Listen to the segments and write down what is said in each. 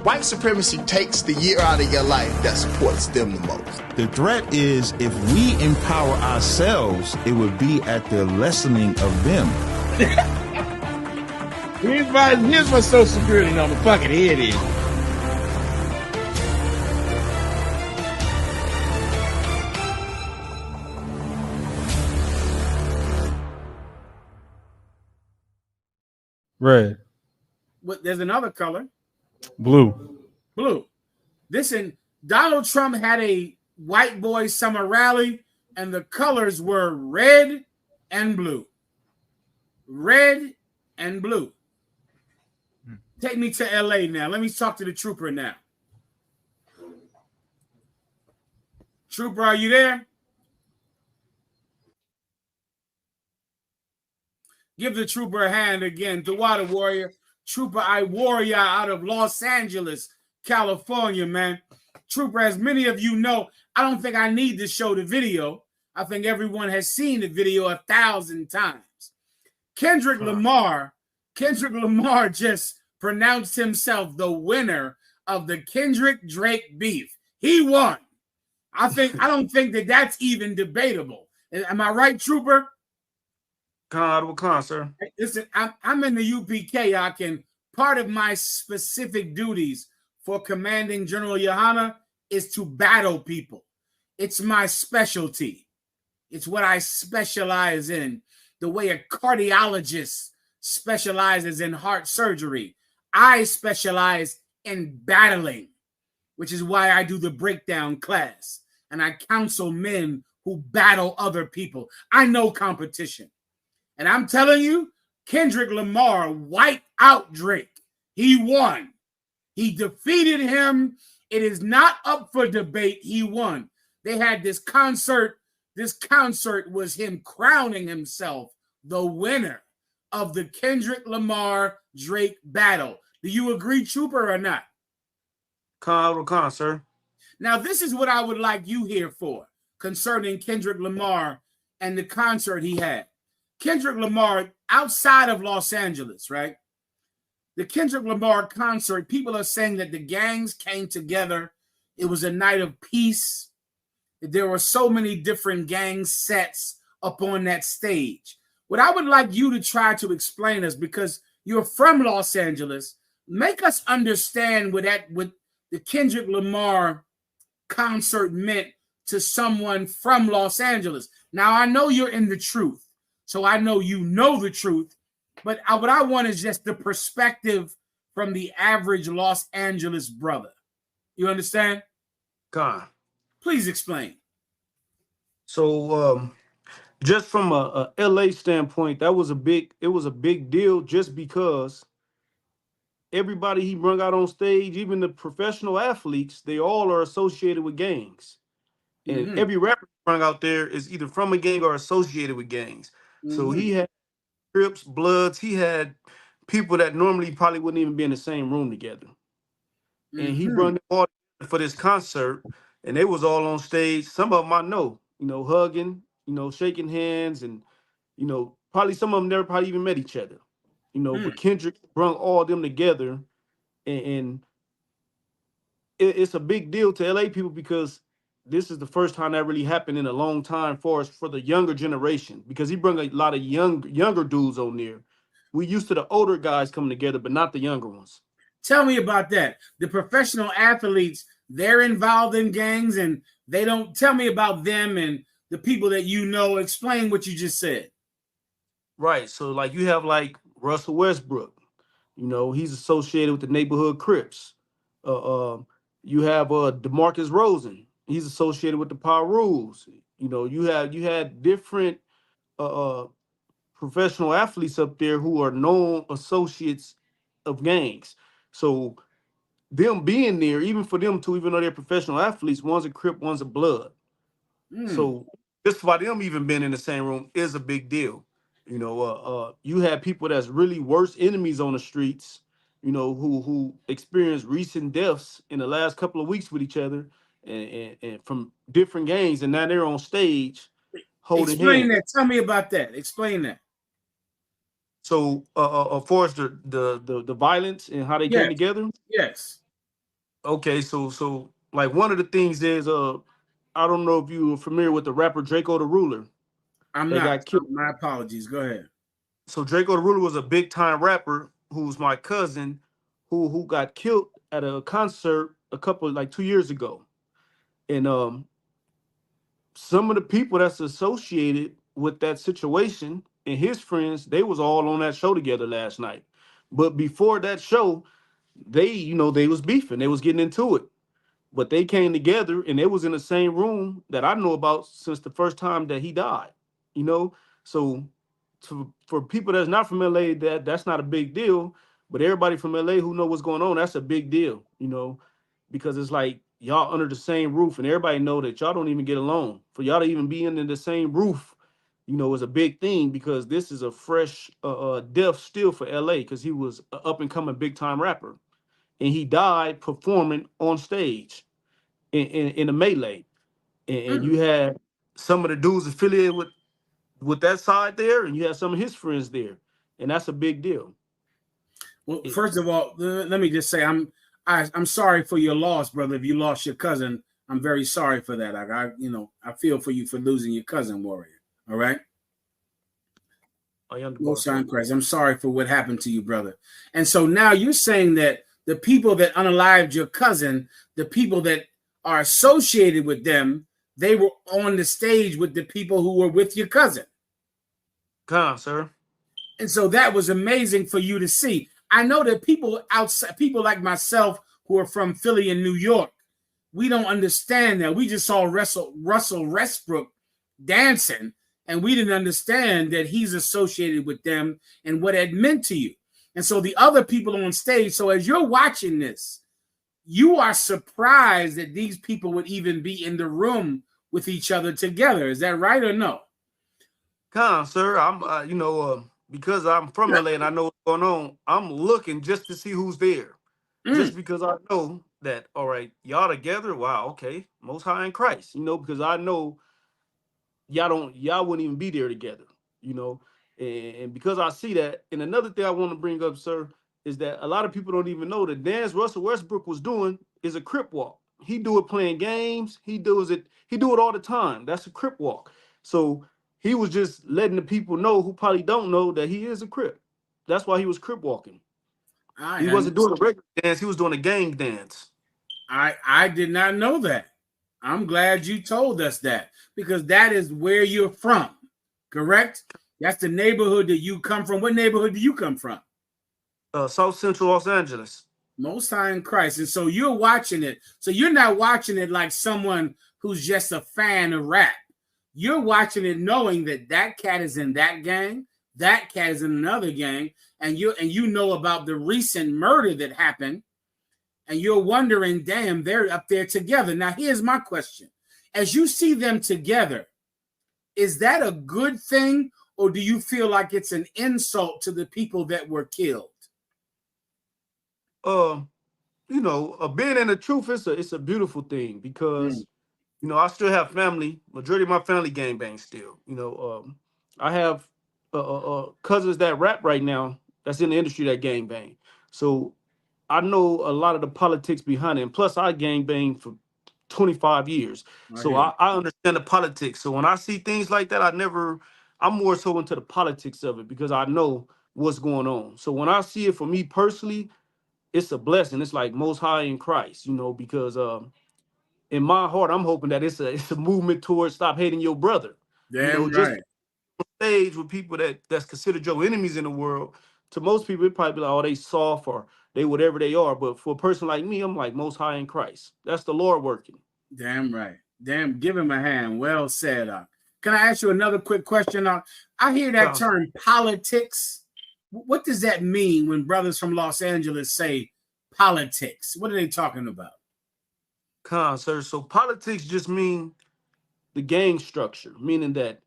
White supremacy takes the year out of your life that supports them the most. The threat is if we empower ourselves, it would be at the lessening of them. Here's my Social Security number. Fucking here it is. Red. But there's another color. Blue. Blue. Listen, Donald Trump had a white boy summer rally, and the colors were red and blue. Red and blue. Take me to LA now. Let me talk to the trooper now. Trooper, are you there? Give the trooper a hand again. The Water Warrior. Trooper I Warrior out of Los Angeles, California, man. Trooper, as many of you know, I don't think I need to show the video. I think everyone has seen the video 1,000 times. Kendrick Lamar just pronounced himself the winner of the Kendrick Drake beef. He won. I don't think that that's even debatable. Am I right, Trooper? Con, sir. Listen, I'm in the UPK, and part of my specific duties for commanding General Yohana is to battle people. It's my specialty. It's what I specialize in. The way a cardiologist specializes in heart surgery, I specialize in battling, which is why I do the breakdown class, and I counsel men who battle other people. I know competition. And I'm telling you, Kendrick Lamar wiped out Drake. He won. He defeated him. It is not up for debate. He won. They had this concert. This concert was him crowning himself the winner of the Kendrick Lamar Drake battle. Do you agree, Trooper, or not? Con, sir. Now, this is what I would like you here for concerning Kendrick Lamar and the concert he had. Kendrick Lamar, outside of Los Angeles, right? The Kendrick Lamar concert, people are saying that the gangs came together. It was a night of peace. There were so many different gang sets up on that stage. What I would like you to try to explain us, because you're from Los Angeles, make us understand what the Kendrick Lamar concert meant to someone from Los Angeles. Now, I know you're in the truth. So I know you know the truth, but what I want is just the perspective from the average Los Angeles brother. You understand? Con. Please explain. So just from a LA standpoint, it was a big deal just because everybody he brought out on stage, even the professional athletes, they all are associated with gangs. And every rapper he brought out there is either from a gang or associated with gangs. So he had Crips, Bloods. He had people that normally probably wouldn't even be in the same room together. And he brought them all for this concert, and they was all on stage. Some of them I know, hugging, shaking hands, and, probably some of them never probably even met each other. But Kendrick brought all them together, and it's a big deal to LA people because this is the first time that really happened in a long time for us, for the younger generation, because he brought a lot of younger dudes on there. We used to the older guys coming together, but not the younger ones. Tell me about that. The professional athletes, they're involved in gangs, and they don't tell me about them and the people that you know. Explain what you just said. Right. So like you have like Russell Westbrook, he's associated with the neighborhood Crips. You have DeMarcus Rosen. He's associated with the Power Rules. You had different professional athletes up there who are known associates of gangs. So them being there, even for them to, even though they're professional athletes, one's a Crip, one's a Blood. So just for them even being in the same room is a big deal. You had people that's really worse enemies on the streets, who experienced recent deaths in the last couple of weeks with each other. And from different gangs, and now they're on stage holding Explain hands. that. Tell me about that. Explain that. So, of course, the violence and how they came together. Yes. Okay, so like one of the things is I don't know if you are familiar with the rapper Draco the Ruler I'm that not. got killed. My apologies. Go ahead. So Draco the Ruler was a big time rapper who's my cousin who got killed at a concert a couple like 2 years ago. And some of the people that's associated with that situation and his friends, they was all on that show together last night. But before that show, they was beefing, they was getting into it. But they came together and they was in the same room that I know about since the first time that he died. You know, so for people that's not from LA, that's not a big deal. But everybody from LA who know what's going on, that's a big deal. Because it's like y'all under the same roof and everybody know that y'all don't even get along. For y'all to even be under the same roof, is a big thing because this is a fresh death still for LA because he was an up and coming big time rapper and he died performing on stage in a melee, and Mm. you had some of the dudes affiliated with that side there, and you had some of his friends there, and that's a big deal. Well, It, first of all, let me just say I'm sorry for your loss, brother. If you lost your cousin, I'm very sorry for that. I feel for you for losing your cousin, warrior. All right. I Most understand. High in Christ. I'm sorry for what happened to you, brother. And so now you're saying that the people that unalived your cousin, the people that are associated with them, they were on the stage with the people who were with your cousin. Come on, sir. And so that was amazing for you to see. I know that people outside, people like myself who are from Philly and New York, we don't understand that. We just saw Russell Westbrook dancing, and we didn't understand that he's associated with them and what it meant to you. And so the other people on stage, so as you're watching this, you are surprised that these people would even be in the room with each other together. Is that right or no? Come on, sir. I'm, because I'm from LA and I know what's going on. I'm looking just to see who's there, Mm. just because I know that. All right, y'all together. Wow, okay, Most High in Christ. Because I know y'all wouldn't even be there together, you know. And because I see that, and another thing I want to bring up, sir, is that a lot of people don't even know the dance Russell Westbrook was doing is a crip walk. He do it playing games. He do it all the time. That's a crip walk. So he was just letting the people know who probably don't know that he is a crip. That's why he was crip walking. I He wasn't doing a regular dance. He was doing a gang dance. I did not know that. I'm glad you told us that because that is where you're from, correct? That's the neighborhood that you come from. What neighborhood do you come from? South Central Los Angeles. Most High in Christ. And so you're watching it. So you're not watching it like someone who's just a fan of rap. You're watching it knowing that that cat is in that gang, that cat is in another gang, and you know about the recent murder that happened, and you're wondering, damn, they're up there together. Now, here's my question. As you see them together, is that a good thing, or do you feel like it's an insult to the people that were killed? Uh, being in the truth, it's a beautiful thing Mm. because I still have family. Majority of my family gangbang still. I have cousins that rap right now that's in the industry that gangbang. So I know a lot of the politics behind it. And plus, I gangbang for 25 years, I so hear you. I understand the politics. So when I see things like that, I'm more so into the politics of it because I know what's going on. So when I see it for me personally, it's a blessing. It's like Most High in Christ, because in my heart, I'm hoping that it's a movement towards stop hating your brother. Damn Just right. stage with people that's considered your enemies in the world. To most people, it probably be like, oh, they soft or they whatever they are. But for a person like me, I'm like Most High in Christ. That's the Lord working. Damn right. Damn, give him a hand. Well said. Can I ask you another quick question? I hear that term politics. What does that mean when brothers from Los Angeles say politics? What are they talking about? Sir. So politics just mean the gang structure, meaning that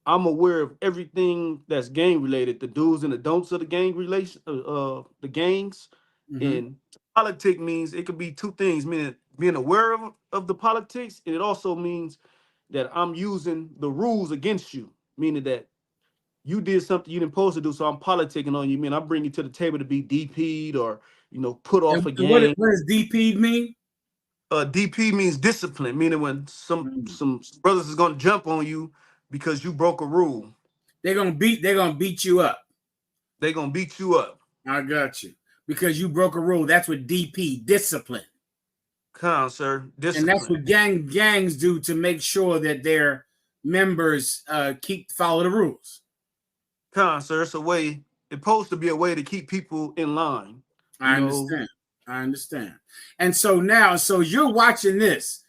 I'm aware of everything that's gang related, the do's and the don'ts of the gang relation, the gangs. Mm-hmm. And politic means it could be two things, meaning being aware of the politics, and it also means that I'm using the rules against you, meaning that you did something you didn't supposed to do, so I'm politicking on you. I mean, I bring you to the table to be DP'd or put off a And what gang. does DP mean? DP means discipline, meaning when some brothers is gonna jump on you because you broke a rule. They're gonna beat you up. They gonna beat you up. I got you. Because you broke a rule. That's what DP, discipline. Come on, sir. Discipline. And that's what gangs do to make sure that their members follow the rules. Come on, sir. It's a way. It's supposed to be a way to keep people in line. I understand. And so now, you're watching this.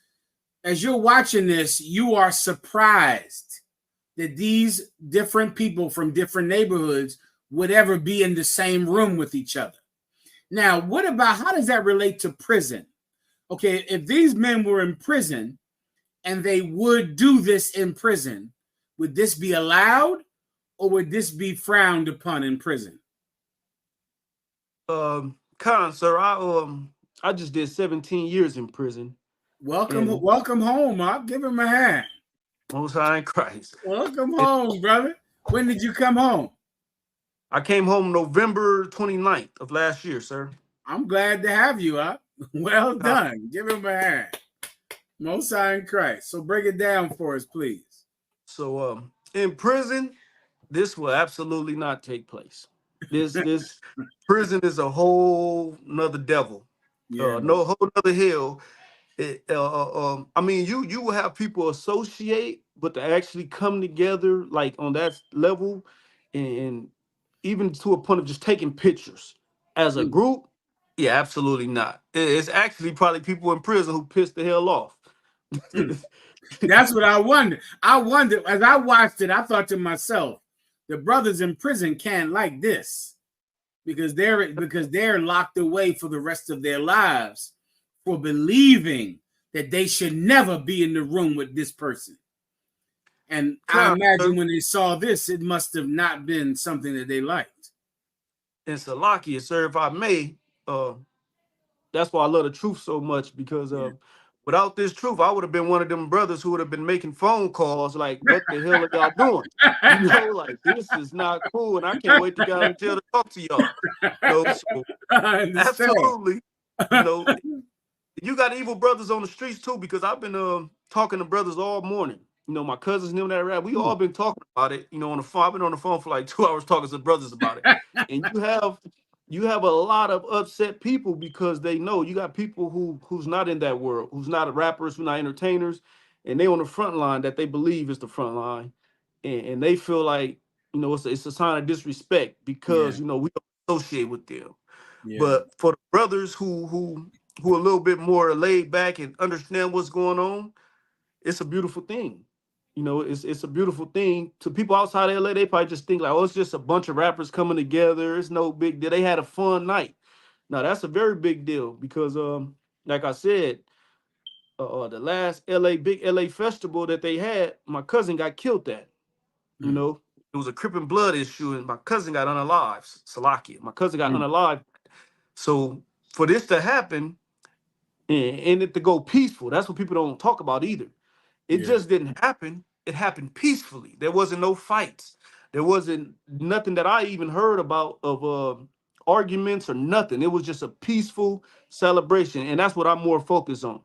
As you're watching this, you are surprised that these different people from different neighborhoods would ever be in the same room with each other. Now, how does that relate to prison? Okay, if these men were in prison and they would do this in prison, would this be allowed or would this be frowned upon in prison? Sir, I just did 17 years in prison. Welcome home, Mark. Give him a hand. Most High in Christ. Welcome home, brother. When did you come home? I came home November 29th of last year, sir. I'm glad to have you, huh? Well done. Give him a hand. Most High in Christ. So break it down for us, please. So in prison, this will absolutely not take place. This prison is a whole nother devil. Yeah. No whole nother hell. I mean, you will have people associate, but to actually come together like on that level, and even to a point of just taking pictures as a group, yeah, absolutely not. It's actually probably people in prison who pissed the hell off. That's what I wondered. As I watched it, I thought to myself, the brothers in prison can't like this because they're locked away for the rest of their lives for believing that they should never be in the room with this person. And I imagine when they saw this, it must have not been something that they liked. And Salakia, sir, if I may, that's why I love the truth so much, because without this truth, I would have been one of them brothers who would have been making phone calls like, what the hell are y'all doing? You know, like, this is not cool, and I can't wait to get out until to talk to y'all. You know, so absolutely. You know, you got evil brothers on the streets too, because I've been talking to brothers all morning. You know, my cousins and them that rap, we all been talking about it, you know, on the phone. I've been on the phone for like 2 hours talking to brothers about it. And you have a lot of upset people because they know you got people who's not in that world, who's not rappers, who's not entertainers, and they on the front line that they believe is the front line. And they feel like, you know, it's a sign of disrespect because, you know, we don't associate with them. Yeah. But for the brothers who are a little bit more laid back and understand what's going on, it's a beautiful thing. You know, it's a beautiful thing. To people outside of LA, they probably just think like, oh, it's just a bunch of rappers coming together. It's no big deal. They had a fun night. Now, that's a very big deal because, like I said, the last big LA festival that they had, my cousin got killed at. You know, it was a Crip and Blood issue, and my cousin got unalived. Salakia. My cousin got unalived. So for this to happen and it to go peaceful, that's what people don't talk about either. It just didn't happen. It happened peacefully. There wasn't no fights. There wasn't nothing that I even heard about of arguments or nothing. It was just a peaceful celebration, and that's what I'm more focused on.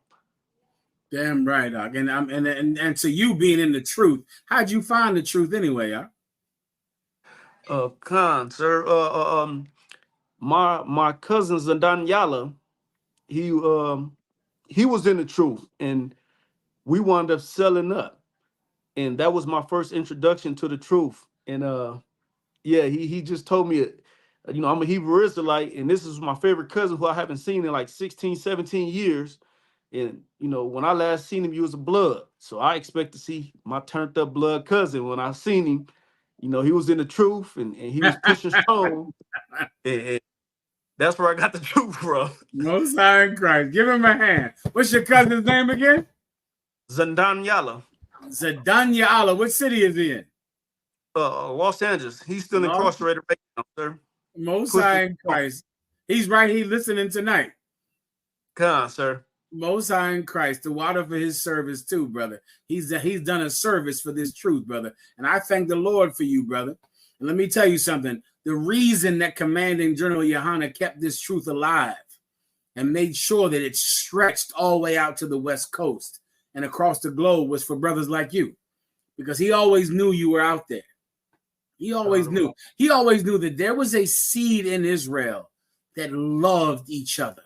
Damn right, Doc. And to you being in the truth, how'd you find the truth anyway, Khan, sir. My cousin Zadanyala, he was in the truth, and we wound up selling up, and that was my first introduction to the truth. And he just told me, you know, I'm a Hebrew Israelite, and this is my favorite cousin who I haven't seen in like 16, 17 years. And, you know, when I last seen him, he was a blood. So I expect to see my turned up blood cousin. When I seen him, you know, he was in the truth and he was pushing strong. And that's where I got the truth from. Most High in Christ. Give him a hand. What's your cousin's name again? Zadanyala. Zadanyala. What city is he in? Los Angeles. He's still incarcerated right now, sir. Most High in Christ. He's right here listening tonight. Come on, sir. Most High in Christ. The water for his service too, brother. He's done a service for this truth, brother. And I thank the Lord for you, brother. And let me tell you something. The reason that Commanding General Yohana kept this truth alive and made sure that it stretched all the way out to the West Coast and across the globe was for brothers like you, because he always knew you were out there. He always knew. He always knew that there was a seed in Israel that loved each other.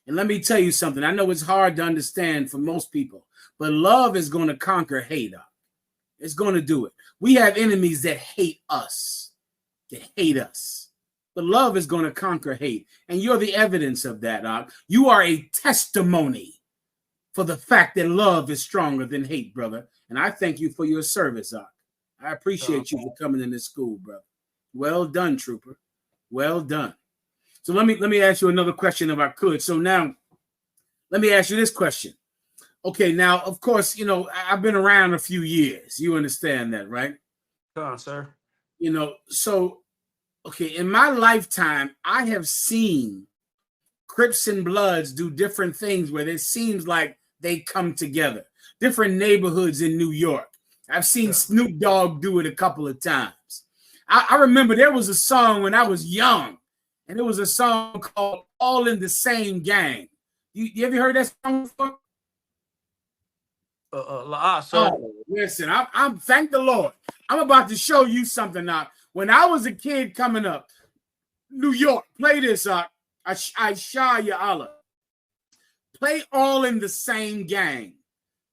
And let me tell you something. I know it's hard to understand for most people, but love is going to conquer hate. It's going to do it. We have enemies that hate us, but love is going to conquer hate. And you're the evidence of that. You are a testimony for the fact that love is stronger than hate, brother. And I thank you for your service, I appreciate you for coming in this school, brother. Well done, trooper. Well done. So let me ask you another question if I could. So now let me ask you this question. Okay, now, of course, you know, I've been around a few years. You understand that, right? Come on, sir. You know, so, okay, in my lifetime, I have seen Crips and Bloods do different things where it seems like they come together. Different neighborhoods in New York. I've seen Snoop Dogg do it a couple of times. I remember there was a song when I was young, and it was a song called All in the Same Gang. You ever heard that song before? Sir. Oh, listen, I'm thank the Lord. I'm about to show you something now. When I was a kid coming up, New York, play this out. I Shah Ya Allah. Play All in the Same Gang.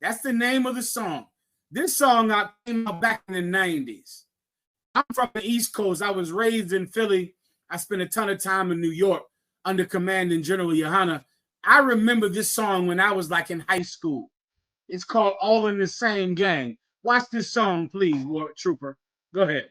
That's the name of the song. This song came out back in the 90s. I'm from the East Coast. I was raised in Philly. I spent a ton of time in New York under Commanding General Yohana. I remember this song when I was like in high school. It's called All in the Same Gang. Watch this song, please, War Trooper. Go ahead.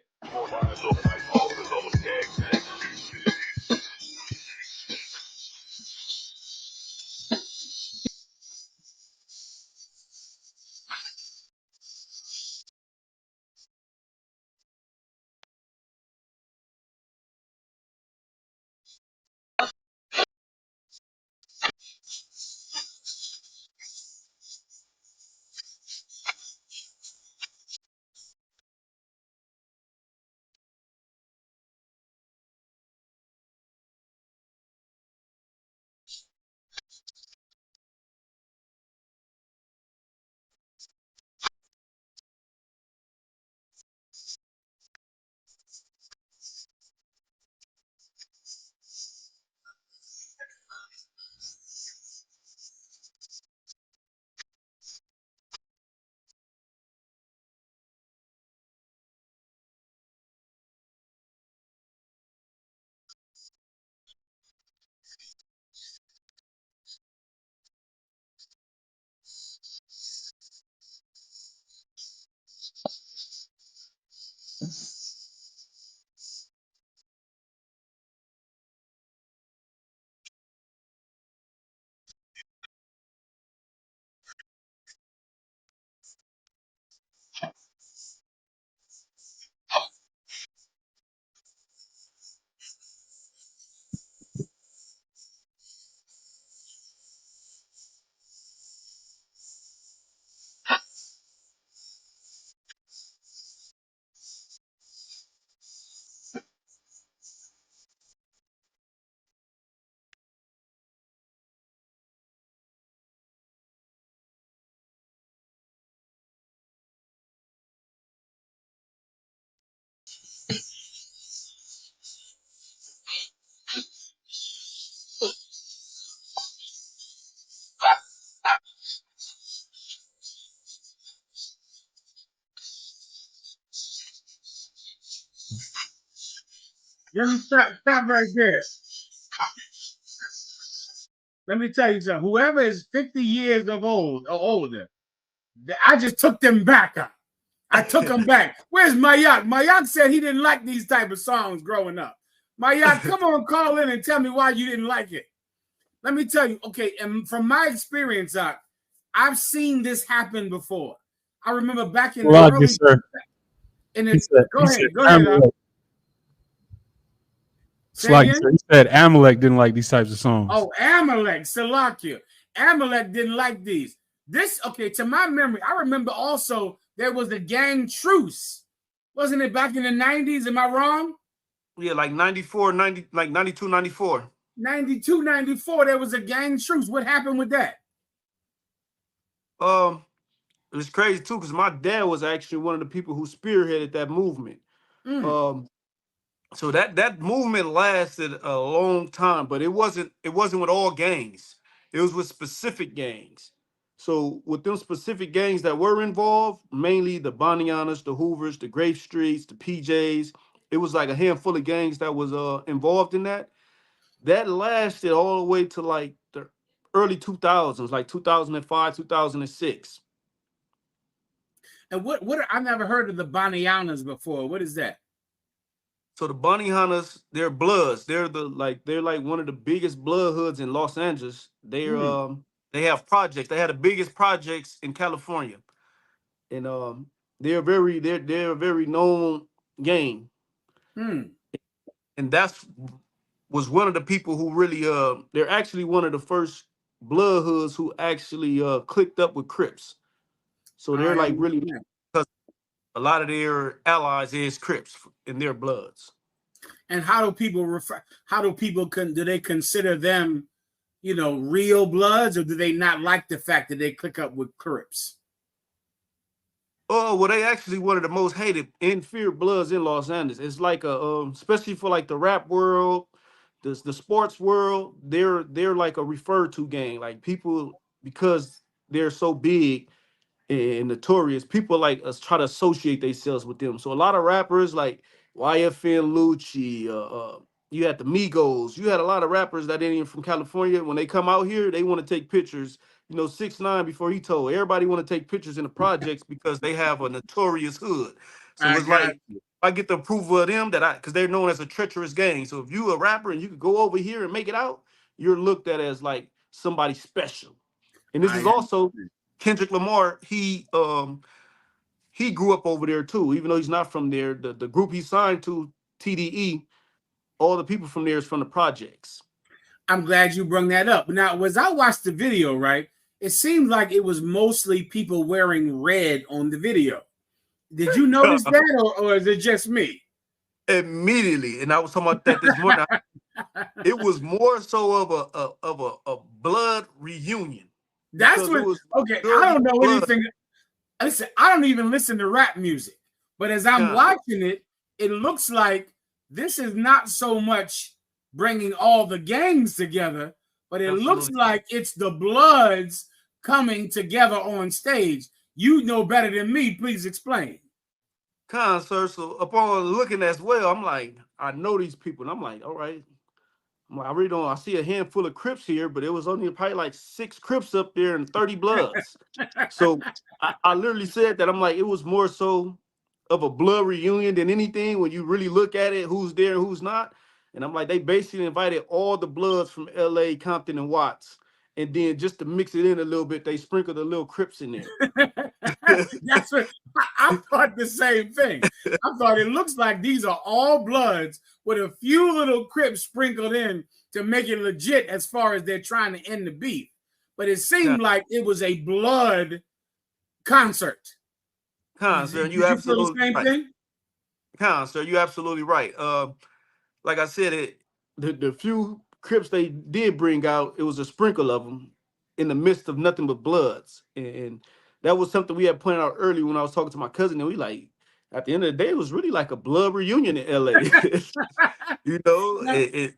Just stop right there. Let me tell you something. Whoever is 50 years of old or older, I just took them back. I took them back. Where's Mayak? Mayak said he didn't like these type of songs growing up. Mayak, come on, call in and tell me why you didn't like it. Let me tell you, okay, and from my experience, I've seen this happen before. I remember back in the early... Sir. Go ahead. He said Amalek didn't like these types of songs. Oh, Amalek, Salakia. Amalek didn't like these. This, okay, to my memory, I remember also there was a gang truce. Wasn't it back in the 90s? Am I wrong? Yeah, like 94, 90, like 92, 94. 92, 94, there was a gang truce. What happened with that? It was crazy too, because my dad was actually one of the people who spearheaded that movement. Mm. So that movement lasted a long time, but it wasn't with all gangs. It was with specific gangs. So with them specific gangs that were involved, mainly the Bonnianas, the Hoovers, the Grape Streets, the PJs, it was like a handful of gangs that was involved in that. That lasted all the way to like the early 2000s, like 2005, 2006. And what I never heard of the Bonnianas before. What is that? So the Bunny Hunters, they're Bloods. They're like one of the biggest blood hoods in Los Angeles. They have projects. They had the biggest projects in California, and they're a very known gang. Mm. And that's was one of the people who really they're actually one of the first blood hoods who actually clicked up with Crips. So they're I like really, understand. because a lot of their allies is Crips in their bloods. And how do people refer? How do people do they consider them, real Bloods, or do they not like the fact that they click up with Crips? Oh, well, they actually one of the most hated and feared bloods in Los Angeles. It's like especially for like the rap world, the sports world. They're like a referred to gang. Like people, because they're so big and notorious, people like us try to associate themselves with them. So a lot of rappers like YFN Lucci, you had the Migos, you had a lot of rappers that ain't even from California. When they come out here, they want to take pictures. 6ix9ine before he told everybody want to take pictures in the projects because they have a notorious hood. So I it's got like I get the approval of them because they're known as a treacherous gang. So if you a rapper and you could go over here and make it out, you're looked at as like somebody special. And this I is also understand. Kendrick Lamar. He grew up over there too, even though he's not from there. The group he signed to, TDE, all the people from there is from the projects. I'm glad you brought that up. Now, as I watched the video, right, it seemed like it was mostly people wearing red on the video. Did you notice that, or is it just me? Immediately, and I was talking about that this morning. It was more so of a blood reunion. That's Because it what. was Okay, I dirty don't know blood. anything. Listen, I don't even listen to rap music, but as I'm Yeah. watching it, it looks like this is not so much bringing all the gangs together, but it looks Absolutely. like it's the Bloods coming together on stage. You know better than me. Please explain. Sir. So upon looking as well, I'm like, I know these people, and I'm like, all right. I really don't. I see a handful of Crips here, but it was only probably like 6 Crips up there and 30 Bloods. So I literally said that. I'm like, it was more so of a blood reunion than anything when you really look at it, who's there and who's not. And I'm like, they basically invited all the Bloods from LA, Compton, and Watts. And then just to mix it in a little bit, they sprinkled a little Crips in there. That's what I thought the same thing. I thought it looks like these are all Bloods with a few little Crips sprinkled in to make it legit as far as they're trying to end the beef. But it seemed like it was a Blood concert. Sir, Did you you feel the absolutely same right. thing? Sir, you absolutely right. Like I said, the few Crips they did bring out, it was a sprinkle of them in the midst of nothing but Bloods, and that was something we had pointed out earlier when I was talking to my cousin, and we like at the end of the day, it was really like a blood reunion in LA. you know, Now, it,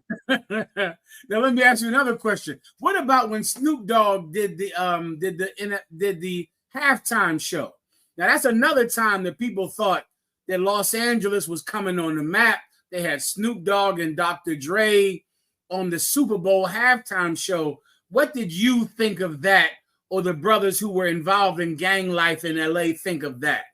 now let me ask you another question. What about when Snoop Dogg did the halftime show? Now that's another time that people thought that Los Angeles was coming on the map. They had Snoop Dogg and Dr. Dre on the Super Bowl halftime show. What did you think of that, or the brothers who were involved in gang life in LA think of that?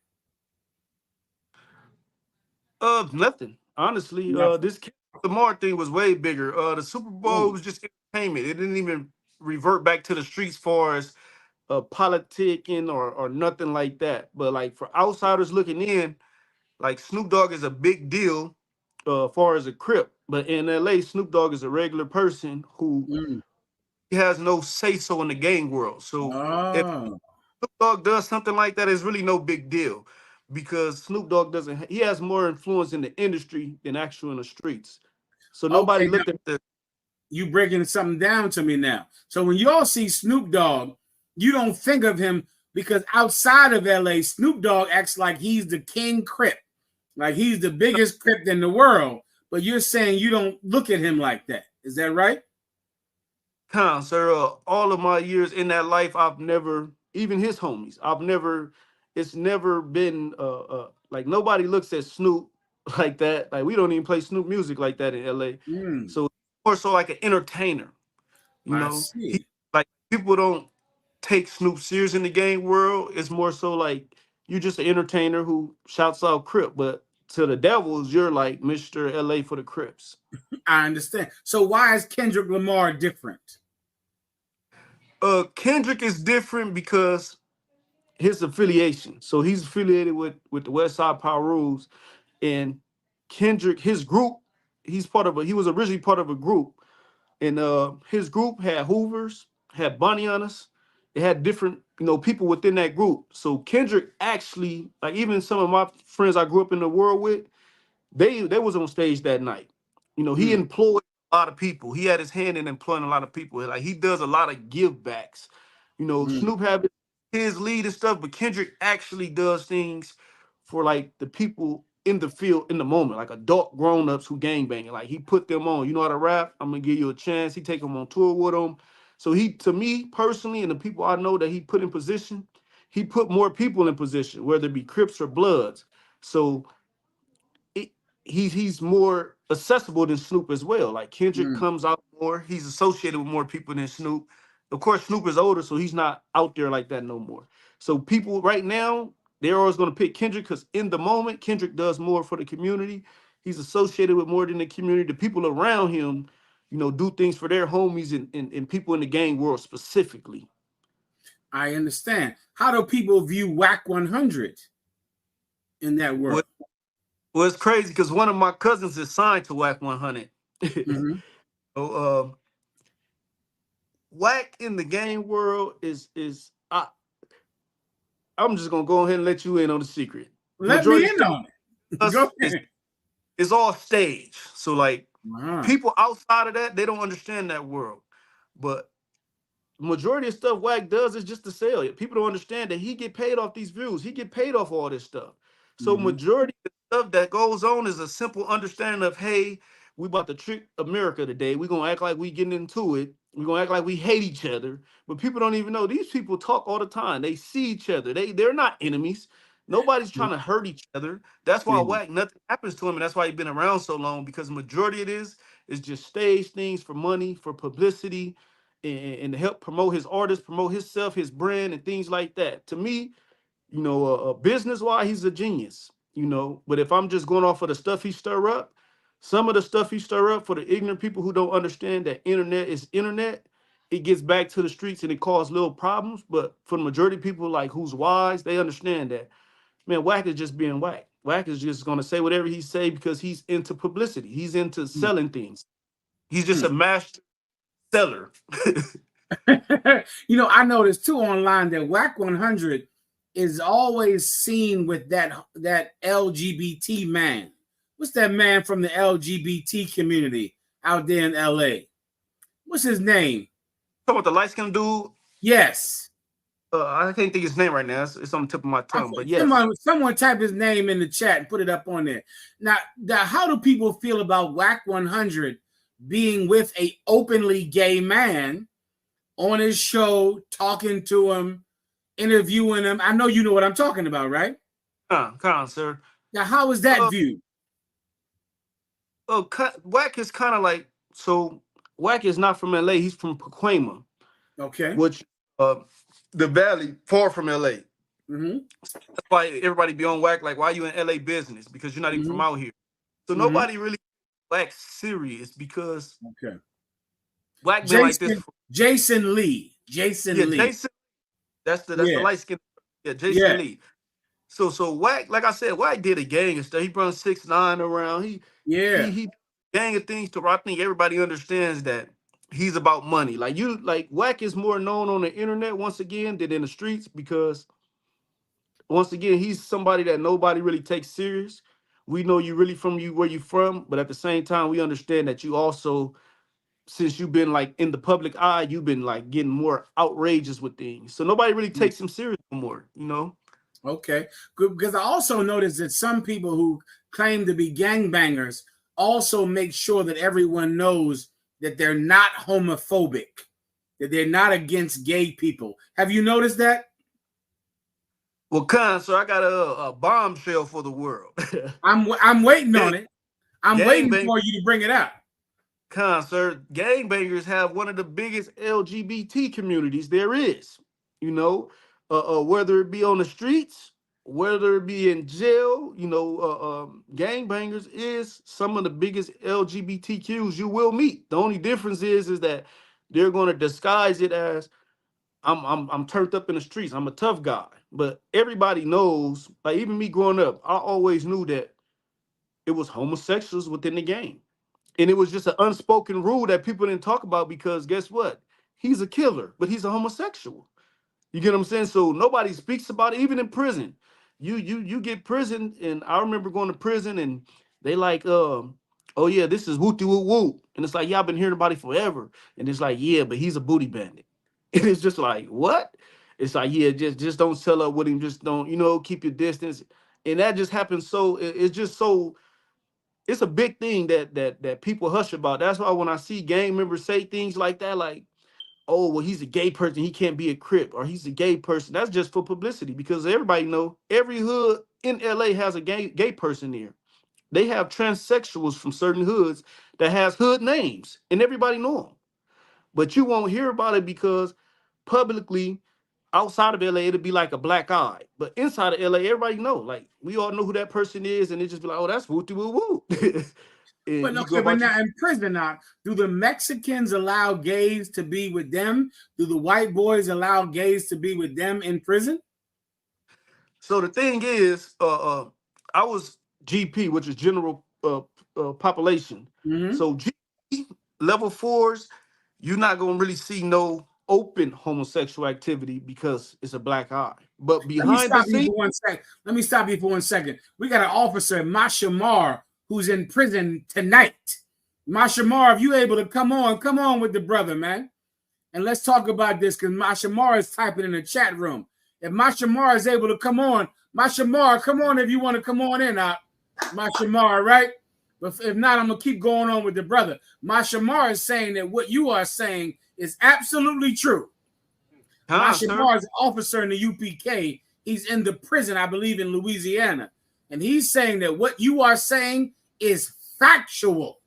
nothing. Honestly, Nothing. this Lamar thing was way bigger. The Super Bowl Ooh. was just entertainment. It didn't even revert back to the streets far as politicking or nothing like that. But like for outsiders looking in, like Snoop Dogg is a big deal far as a Crip. But in LA, Snoop Dogg is a regular person who Mm. has no say so in the gang world. So if Oh. Snoop Dogg does something like that, it's really no big deal because Snoop Dogg doesn't. He has more influence in the industry than actual in the streets. So nobody Okay. looked at the You breaking something down to me now. So when y'all see Snoop Dogg, you don't think of him because outside of LA, Snoop Dogg acts like he's the king Crip, like he's the biggest Crip in the world. But you're saying you don't look at him like that. Is that right? Sir, all of my years in that life, I've never, even his homies, it's never been, like nobody looks at Snoop like that. Like we don't even play Snoop music like that in LA. So more so like an entertainer, you I know. He see. like people don't take Snoop serious in the game world. It's more so like you're just an entertainer who shouts out Crip, but to the Devils, you're like Mr. LA for the Crips. I understand. So why is Kendrick Lamar different? Kendrick is different because his affiliation. So he's affiliated with the West Side Power Rules, and Kendrick, his group, he was originally part of a group, and his group had Hoovers, had Bunny on us. It had different, people within that group. So Kendrick actually, like even some of my friends I grew up in the world with, they was on stage that night. He employed a lot of people. He had his hand in employing a lot of people. Like he does a lot of give backs. Snoop have his lead and stuff, but Kendrick actually does things for like the people in the field in the moment, like adult grown-ups who gangbanging. Like he put them on. You know how to rap? I'm gonna give you a chance. He take them on tour with him. So he, to me personally, and the people I know that he put in position, he put more people in position, whether it be Crips or Bloods. So it, he's more accessible than Snoop as well. Like Kendrick comes out more. He's associated with more people than Snoop. Of course, Snoop is older, so he's not out there like that no more. So people right now, they're always going to pick Kendrick because in the moment, Kendrick does more for the community. He's associated with more than the community. The people around him, do things for their homies and people in the gang world specifically. I understand. How do people view Whack 100 in that world? Well, it's crazy because one of my cousins is signed to Whack 100. So, Whack in the game world I'm just gonna go ahead and let you in on the secret. Let me in on it. Go ahead. It's all stage. So like people outside of that, they don't understand that world. But majority of stuff Wack does is just to sell it. People don't understand that he get paid off these views. He get paid off all this stuff. So majority of the stuff that goes on is a simple understanding of, hey, we about to trick America today. We're gonna act like we getting into it. We're gonna act like we hate each other. But people don't even know these people talk all the time. They see each other. They're not enemies. Nobody's trying to hurt each other. That's why Wack, nothing happens to him, and that's why he's been around so long, because the majority of this is just stage things for money, for publicity, and to help promote his artist, promote himself, his brand, and things like that. To me, business-wise, he's a genius, But if I'm just going off of the stuff he stir up, some of the stuff he stir up for the ignorant people who don't understand that internet is internet, it gets back to the streets and it causes little problems. But for the majority of people like who's wise, they understand that, man, Wack is just being Wack. Wack is just going to say whatever he say because he's into publicity. He's into selling things. He's just a master seller. I noticed too online that Whack 100 is always seen with that LGBT man. What's that man from the LGBT community out there in LA? What's his name? Talking about the light skinned dude? Yes. I can't think his name right now. It's on the tip of my tongue. But yes. Someone type his name in the chat and put it up on there. Now, how do people feel about Whack 100 being with a openly gay man on his show, talking to him, interviewing him? I know you know what I'm talking about, right? Come on, sir. Now, how is that viewed? Wack is kind of like, so Wack is not from LA. He's from Pacoima. Okay. Which, the valley, far from LA. That's why everybody be on Wack, like, why you in LA business? Because you're not even from out here. So nobody really Wack serious because Wack been like this. Jason Lee. Jason Lee. That's the light skin. Yeah, Jason Lee. So Wack, like I said, Wack did a gang and stuff. He brought 6ix9ine around. He gang of things to where I think everybody understands that he's about money. Like Wack is more known on the internet once again than in the streets because once again he's somebody that nobody really takes serious. We know you really from where you from, but at the same time we understand that you also since you've been like in the public eye, you've been like getting more outrageous with things. So nobody really takes him serious anymore, you know? Okay, good, because I also noticed that some people who claim to be gangbangers also make sure that everyone knows that they're not homophobic, that they're not against gay people. Have you noticed that? Well, so I got a bombshell for the world. I'm waiting on it. I'm waiting Gangbang for you to bring it up. Sir, gangbangers have one of the biggest LGBT communities there is. You know, whether it be on the streets, whether it be in jail, you know, gangbangers is some of the biggest LGBTQs you will meet. The only difference is that they're going to disguise it as I'm turned up in the streets. I'm a tough guy, but everybody knows. Like even me growing up, I always knew that it was homosexuals within the gang. And it was just an unspoken rule that people didn't talk about because guess what? He's a killer, but he's a homosexual. You get what I'm saying? So nobody speaks about it, even in prison. You get prison, and I remember going to prison and they like, oh yeah, this is wooty woo woo. And it's like, yeah, I've been hearing about it forever. And it's like, yeah, but he's a booty bandit. And it's just like, what? It's like, yeah, just don't sell up with him, just don't, you know, keep your distance. And that just happens so it's just so it's a big thing that people hush about. That's why when I see gang members say things like that, like, oh, well, he's a gay person, he can't be a Crip, or he's a gay person. That's just for publicity because everybody know every hood in LA has a gay person there. They have transsexuals from certain hoods that has hood names, and everybody know them. But you won't hear about it because publicly, outside of LA, it'll be like a black eye. But inside of LA, everybody know. Like we all know who that person is, and it just be like, oh, that's woo woo woo. But okay, but now in prison, now do the Mexicans allow gays to be with them? Do the white boys allow gays to be with them in prison? So the thing is, I was GP, which is general population. Mm-hmm. So GP level 4s, you're not gonna really see no open homosexual activity because it's a black eye. But behind the scenes, let me stop you for 1 second. We got an officer, Mashamar, who's in prison tonight. Mashamar, if you able to come on with the brother, man. And let's talk about this because Mashamar is typing in the chat room. If Mashamar is able to come on, Mashamar, come on if you want to come on in, Mashamar, right? But if not, I'm going to keep going on with the brother. Mashamar is saying that what you are saying is absolutely true. Mashamar is an officer in the UPK. He's in the prison, I believe, in Louisiana. And he's saying that what you are saying is factual.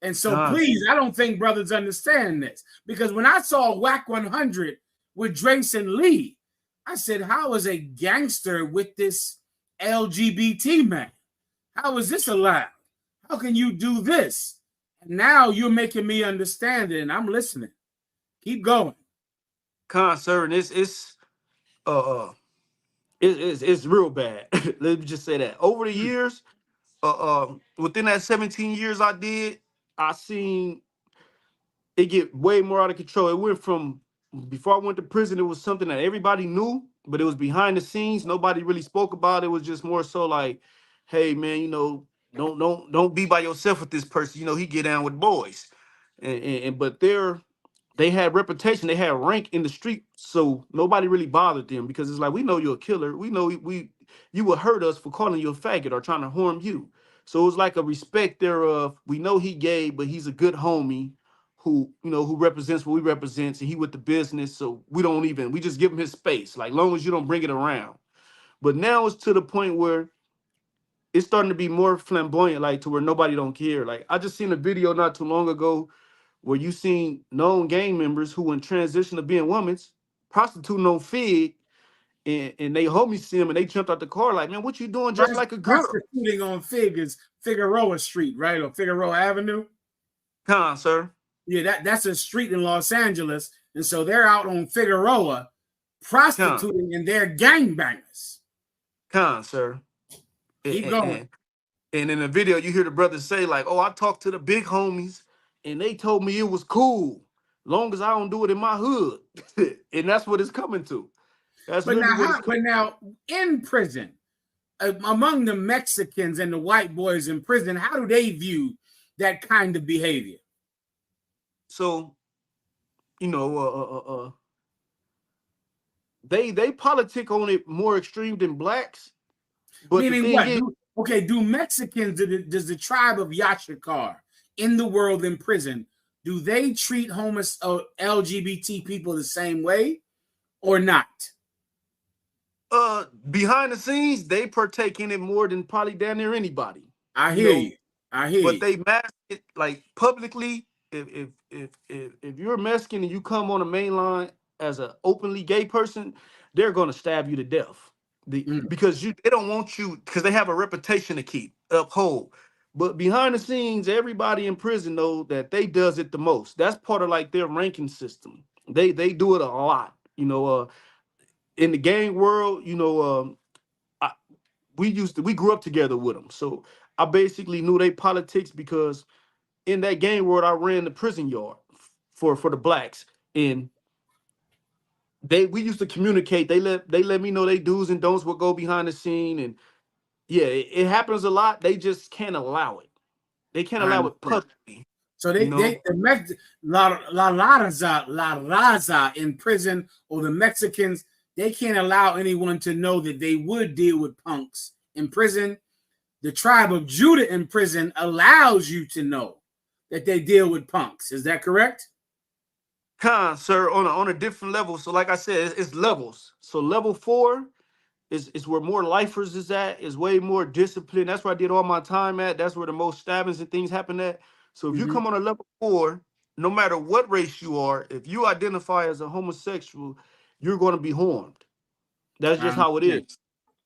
And so please, I don't think brothers understand this. Because when I saw Whack 100 with Drayson Lee, I said, how is a gangster with this LGBT man? How is this allowed? How can you do this? And now you're making me understand it, and I'm listening. Keep going. Sir, and it's real bad. Let me just say that. Over the years, within that 17 years I seen it get way more out of control. It went from before I went to prison, it was something that everybody knew, but it was behind the scenes. Nobody really spoke about it. It was just more so like, hey man, you know, don't be by yourself with this person. You know, he get down with boys. But they had reputation, they had rank in the street, so nobody really bothered them because it's like, we know you're a killer. We know you would hurt us for calling you a faggot or trying to harm you. So it was like a respect thereof. We know he gay, but he's a good homie who, you know, who represents what we represent, and he with the business. So we just give him his space, like long as you don't bring it around. But now it's to the point where it's starting to be more flamboyant, like to where nobody don't care. Like I just seen a video not too long ago where you seen known gang members who in transition to being women prostituting on Fig, and they homies see him and they jumped out the car like, man, what you doing just like a girl? Prostituting on Fig is Figueroa Street, right? Or Figueroa Avenue? Sir. Yeah, that's a street in Los Angeles. And so they're out on Figueroa prostituting and they're gangbangers. Sir. Keep going. And in the video, you hear the brothers say, like, oh, I talked to the big homies and they told me it was cool, long as I don't do it in my hood. And that's what it's coming to. But now in prison, among the Mexicans and the white boys in prison, how do they view that kind of behavior? So, you know, they politic on it more extreme than blacks. But the Meaning thing what? is, Do Mexicans, does the tribe of Yashikar in the world in prison, do they treat LGBT people the same way or not? behind the scenes, they partake in it more than probably damn near anybody. I You hear know, you. I hear but you. they mask it like publicly. If you're Mexican and you come on the main line as an openly gay person, they're gonna stab you to death. Mm, Because they don't want you, because they have a reputation to keep uphold. But behind the scenes, everybody in prison know that they does it the most. That's part of like their ranking system. They do it a lot. You know, in the gang world, you know, I, we grew up together with them. So I basically knew they politics because in that gang world, I ran the prison yard for the blacks, and we used to communicate. They let me know they do's and don'ts what go behind the scene, and yeah, it happens a lot. They just can't allow it. They can't I allow it understand. publicly. So You know, La Raza in prison, or the Mexicans, they can't allow anyone to know that they would deal with punks in prison. The tribe of Judah in prison allows you to know that they deal with punks. Is that correct? sir, on a different level. So, like I said, it's levels. So, level 4 is where more lifers is at. Is way more discipline. That's where I did all my time at. That's where the most stabbings and things happen at. So, if you Mm-hmm. come on a level 4, no matter what race you are, if you identify as a homosexual, you're going to be harmed. That's I just how it understand. is.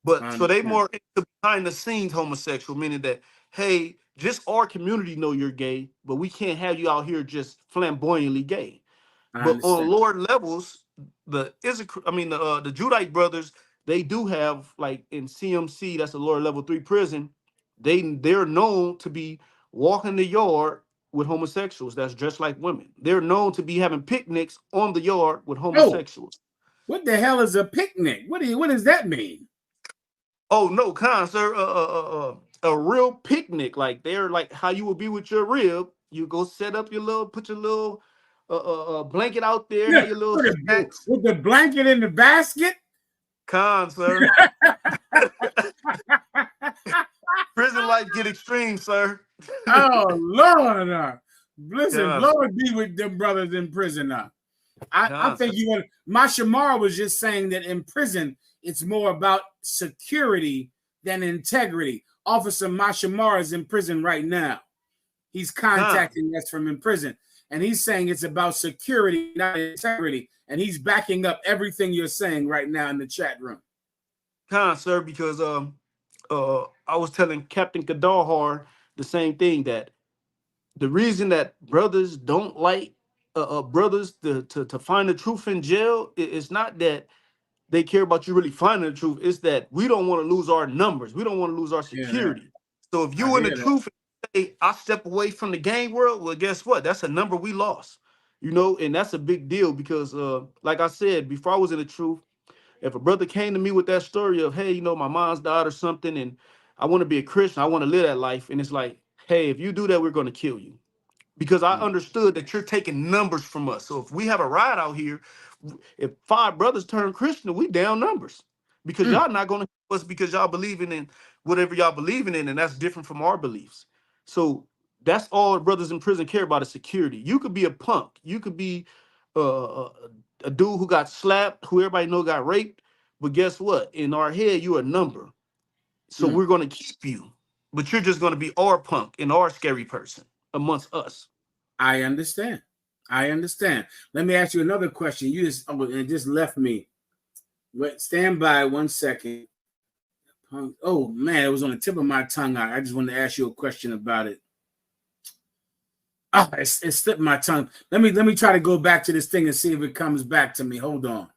But I so they understand. more into behind the scenes homosexual, meaning that, hey, just our community know you're gay, but we can't have you out here just flamboyantly gay. I But on understand. lower levels, the Judite brothers, they do have, like in CMC, that's a lower level 3 prison. They're known to be walking the yard with homosexuals that's dressed like women. They're known to be having picnics on the yard with Oh, homosexuals. what the hell is a picnic? What does that mean? Oh no, sir. A real picnic, like they're like how you would be with your rib. You go set up your little, put your little blanket out there, Yeah, have your little snacks. with the blanket in the basket. Sir. Prison life get extreme, sir. Oh Lord, listen, Con, Lord be with them brothers in prison now. I sir. think you want. Mashamara was just saying that in prison it's more about security than integrity. Officer Mashamara is in prison right now. He's Con, contacting us from in prison, and he's saying it's about security, not integrity. And he's backing up everything you're saying right now in the chat room. sir, because I was telling Captain Kadahar the same thing, that the reason that brothers don't like brothers to find the truth in jail, it's not that they care about you really finding the truth. It's that we don't want to lose our numbers. We don't want to lose our Yeah, that. security. So if I you in the hear that. truth say, I step away from the gang world, well, guess what? That's a number we lost. You know, and that's a big deal because like I said, before I was in the truth, if a brother came to me with that story of, hey, you know, my mom's died or something, and I want to be a Christian, I want to live that life, and it's like, hey, if you do that, we're going to kill you, because I Mm, understood that you're taking numbers from us. So if we have a ride out here, if 5 brothers turn Christian, we down numbers, because mm. y'all not going to help us, because y'all believing in whatever y'all believing in, and that's different from our beliefs. So that's all brothers in prison care about, is security. You could be a punk, you could be a, a dude who got slapped, who everybody know got raped, but guess what? In our head, you're a number. So Mm. we're going to keep you, but you're just going to be our punk and our scary person amongst us. I understand. I understand. Let me ask you another question. You just it just left me. Wait, stand by 1 second. Oh man, it was on the tip of my tongue. I just wanted to ask you a question about it. Oh, it slipped my tongue. Let me try to go back to this thing and see if it comes back to me. Hold on.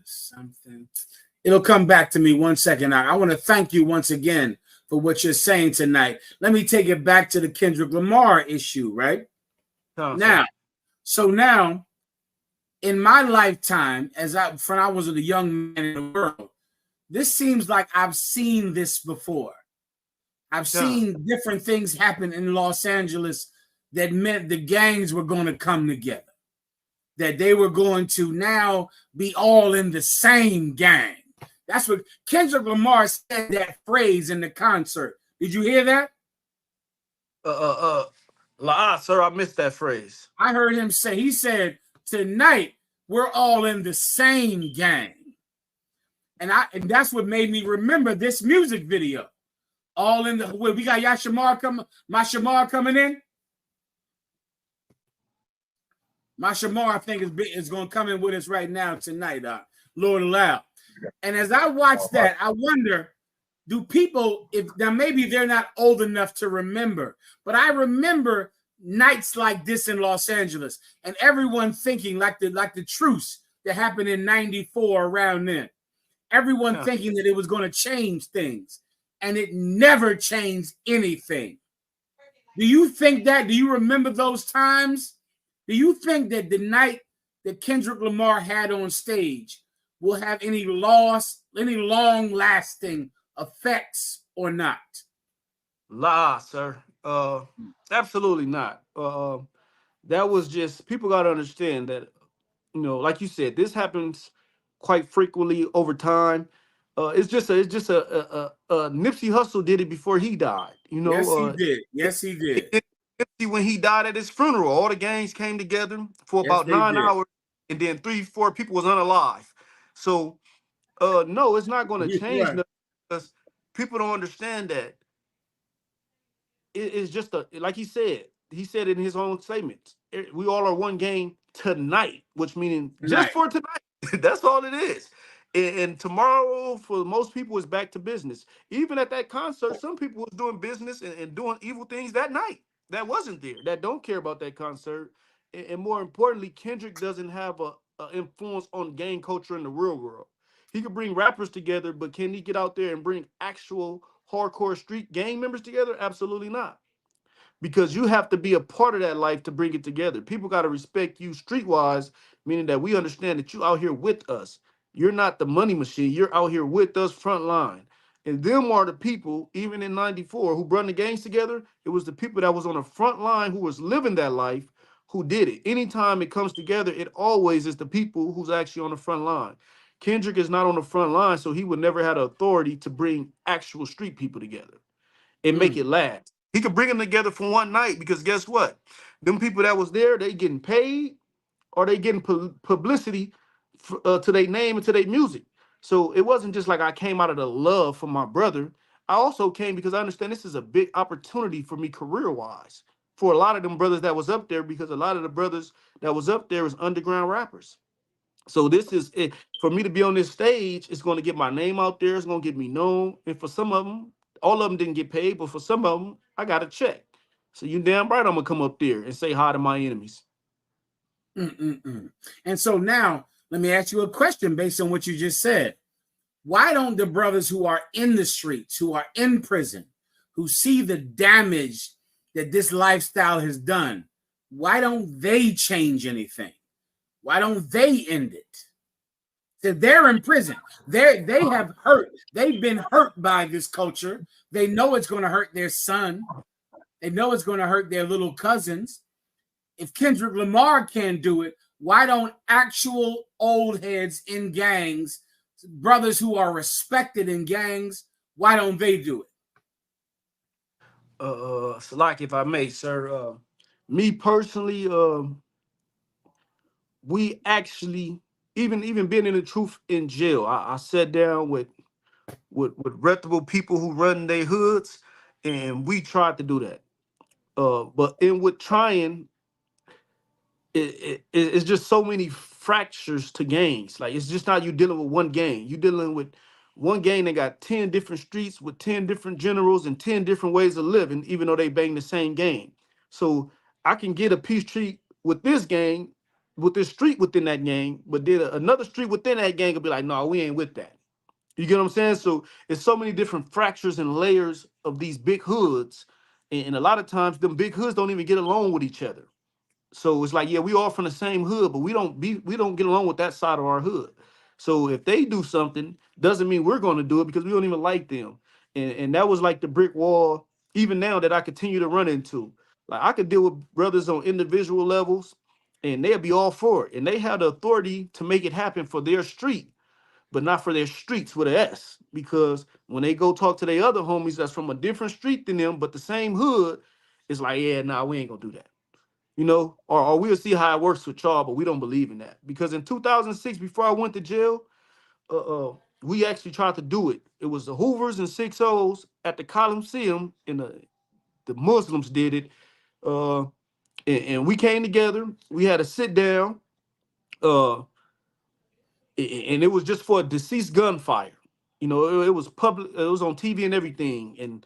Something. It'll come back to me 1 second. I want to thank you once again for what you're saying tonight. Let me take it back to the Kendrick Lamar issue, right? Now, so now, in my lifetime, when I was a young man in the world, this seems like I've seen this before. I've seen different things happen in Los Angeles that meant the gangs were going to come together, that they were going to now be all in the same gang. That's what Kendrick Lamar said, that phrase in the concert. Did you hear that? Sir, I missed that phrase. I heard him say, he said, tonight we're all in the same gang. And that's what made me remember this music video. All in the, we got Yashamar coming, Mashamar coming in. Mashamar, I think, is going to come in with us right now tonight, Lord allow. And as I watch that, I wonder, do people, if now maybe they're not old enough to remember, but I remember nights like this in Los Angeles, and everyone thinking like the truce that happened in '94 around then. Everyone thinking that it was going to change things, and it never changed anything. Do you think that? Do you remember those times? Do you think that the night that Kendrick Lamar had on stage will have any long-lasting effects or not? Sir. Absolutely not. That was just, people got to understand that, like you said, this happens quite frequently over time. It's just a Nipsey Hussle did it before he died. Yes, he did. Yes, he did. When he died at his funeral, all the gangs came together for about 9 hours, and then 3-4 people was unalive. So, no, it's not going to change nothing, because people don't understand that. It's just like he said in his own statements, we all are one gang tonight, which meaning just for tonight. That's all it is. And tomorrow, for most people, is back to business. Even at that concert, some people was doing business and doing evil things that night that wasn't there, that don't care about that concert. And more importantly, Kendrick doesn't have a influence on gang culture in the real world. He could bring rappers together, but can he get out there and bring actual hardcore street gang members together? Absolutely not. Because you have to be a part of that life to bring it together. People got to respect you streetwise, meaning that we understand that you out here with us. You're not the money machine. You're out here with us front line. And them are the people, even in '94, who brought the gangs together. It was the people that was on the front line who was living that life who did it. Anytime it comes together, it always is the people who's actually on the front line. Kendrick is not on the front line, so he would never have the authority to bring actual street people together and make it last. He could bring them together for one night, because guess what? Them people that was there, they getting paid, or they getting publicity to their name and to their music. So it wasn't just like I came out of the love for my brother. I also came because I understand this is a big opportunity for me career-wise, for a lot of them brothers that was up there, because a lot of the brothers that was up there was underground rappers. So this is it. For me to be on this stage, it's going to get my name out there. It's going to get me known. And for some of them, all of them didn't get paid, but for some of them, I got a check. So you damn right I'm going to come up there and say hi to my enemies. And so now, let me ask you a question based on what you just said. Why don't the brothers who are in the streets, who are in prison, who see the damage that this lifestyle has done, why don't they change anything? Why don't they end it? So they're in prison. They have hurt. They've been hurt by this culture. They know it's going to hurt their son. They know it's going to hurt their little cousins. If Kendrick Lamar can't do it, why don't actual old heads in gangs, brothers who are respected in gangs, why don't they do it? So like, if I may, sir, me personally, we actually, even being in the truth in jail, I sat down with reputable people who run their hoods, and we tried to do that. But in with trying, it's just so many fractures to gangs. Like, it's just not you dealing with one gang. You dealing with one gang that got 10 different streets with 10 different generals and 10 different ways of living, even though they bang the same gang. So I can get a peace treat with this gang, with this street within that gang, but then another street within that gang will be like, no, we ain't with that. You get what I'm saying? So it's so many different fractures and layers of these big hoods. And a lot of times them big hoods don't even get along with each other. So it's like, yeah, we all from the same hood, but we don't get along with that side of our hood. So if they do something, doesn't mean we're going to do it, because we don't even like them. And that was like the brick wall, even now, that I continue to run into. Like I could deal with brothers on individual levels, and they'll be all for it, and they have the authority to make it happen for their street, but not for their streets with an S. Because when they go talk to their other homies that's from a different street than them, but the same hood, it's like, yeah, nah, we ain't gonna do that. You know, or we'll see how it works with y'all, but we don't believe in that. Because in 2006, before I went to jail, we actually tried to do it. It was the Hoovers and 6 O's at the Coliseum, and the Muslims did it. Uh, and we came together. We had a sit down. Uh, and it was just for a deceased gunfire. You know, it was public. It was on TV and everything. And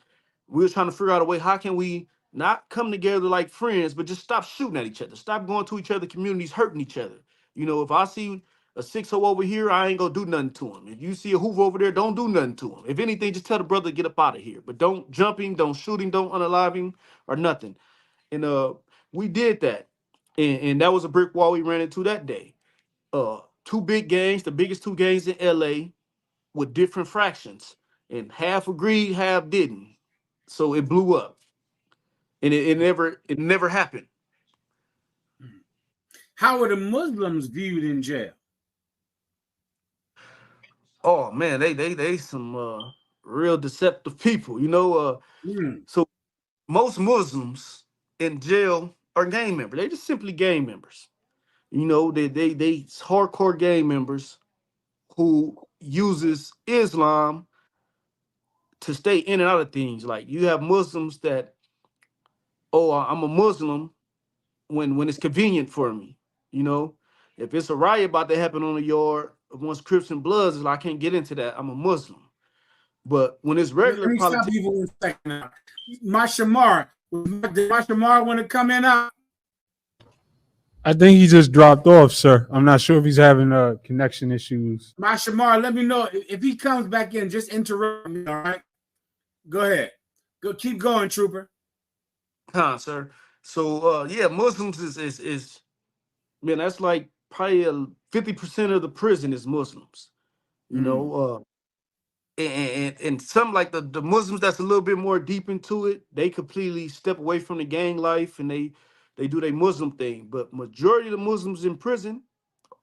we were trying to figure out a way. How can we not come together like friends, but just stop shooting at each other, stop going to each other communities, hurting each other. You know, if I see a 6 over here, I ain't gonna do nothing to him. If you see a Hoover over there, don't do nothing to him. If anything, just tell the brother to get up out of here. But don't jump him, don't shoot him, don't unalive him or nothing. And we did that. And that was a brick wall we ran into that day. Two big gangs, the biggest two gangs in LA with different fractions. And half agreed, half didn't. So it blew up. And it never happened. How are the Muslims viewed in jail? Oh man, they some real deceptive people. You know, so most Muslims in jail are gang members. They just simply gang members. You know, they hardcore gang members who uses Islam to stay in and out of things. Like you have Muslims that, oh, I'm a Muslim when it's convenient for me. You know, if it's a riot about to happen on the yard of one's Crips and Bloods, it's like, I can't get into that. I'm a Muslim. But when it's Let regular me stop politics, you for 1 second now. Mashamar, did Mashamar want to come in? I think he just dropped off, sir. I'm not sure if he's having connection issues. Mashamar, let me know if he comes back in. Just interrupt me, all right? Go ahead. Go, keep going, Trooper. sir. So yeah, Muslims is man, that's like probably 50% of the prison is Muslims. You know, and some like the Muslims that's a little bit more deep into it, they completely step away from the gang life and they do their Muslim thing. But majority of the Muslims in prison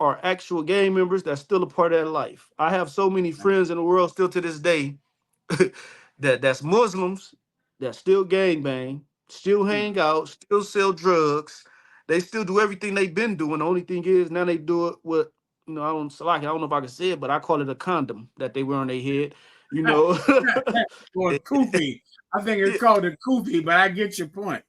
are actual gang members that's still a part of that life. I have so many friends in the world still to this day that's Muslims that still gang bang, still hang out, still sell drugs. They still do everything they've been doing. The only thing is now they do it with, you know, I don't know if I can say it, but I call it a condom that they wear on their head. You know, Or kufi. I think it's called a kufi, but I get your point.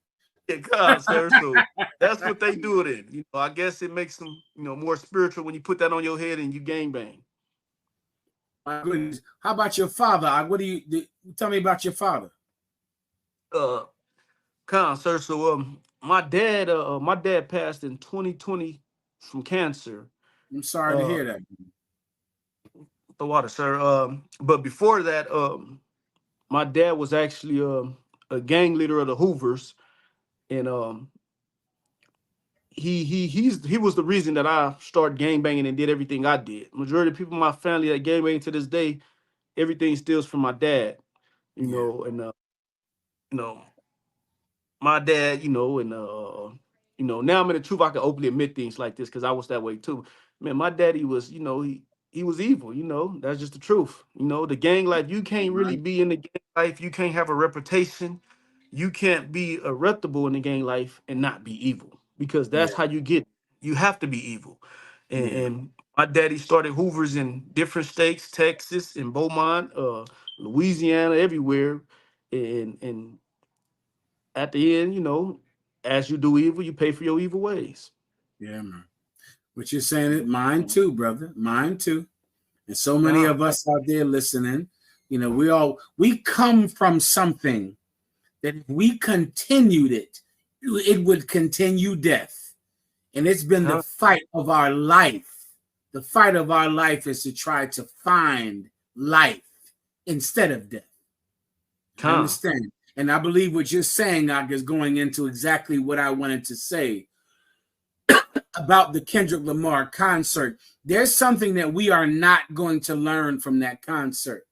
Yeah, God, sir. So that's what they do it in. You know, I guess it makes them, you know, more spiritual when you put that on your head and you gang bang. My goodness. How about your father? What do you tell me about your father? Sir. So my dad passed in 2020 from cancer. I'm sorry to hear that. The water, sir. But before that, my dad was actually a gang leader of the Hoovers, and he was the reason that I started gang banging and did everything I did. Majority of people in my family that gang bang to this day, everything steals from my dad. You know, and you know, my dad, you know, and now I'm in the truth. I can openly admit things like this because I was that way too. Man, my daddy was, you know, he was evil. You know, that's just the truth. You know, the gang life, you can't really be in the gang life. You can't have a reputation. You can't be a reputable in the gang life and not be evil because that's how you get. You have to be evil. And my daddy started Hoovers in different states, Texas, in Beaumont, Louisiana, everywhere, and at the end, you know, as you do evil, you pay for your evil ways. Yeah, man. What you're saying is mine too, brother. Mine too. And so many of us out there listening, you know, we come from something that if we continued it, it would continue death. And it's been the fight of our life. The fight of our life is to try to find life instead of death. I understand. And I believe what you're saying, Ak, is going into exactly what I wanted to say about the Kendrick Lamar concert. There's something that we are not going to learn from that concert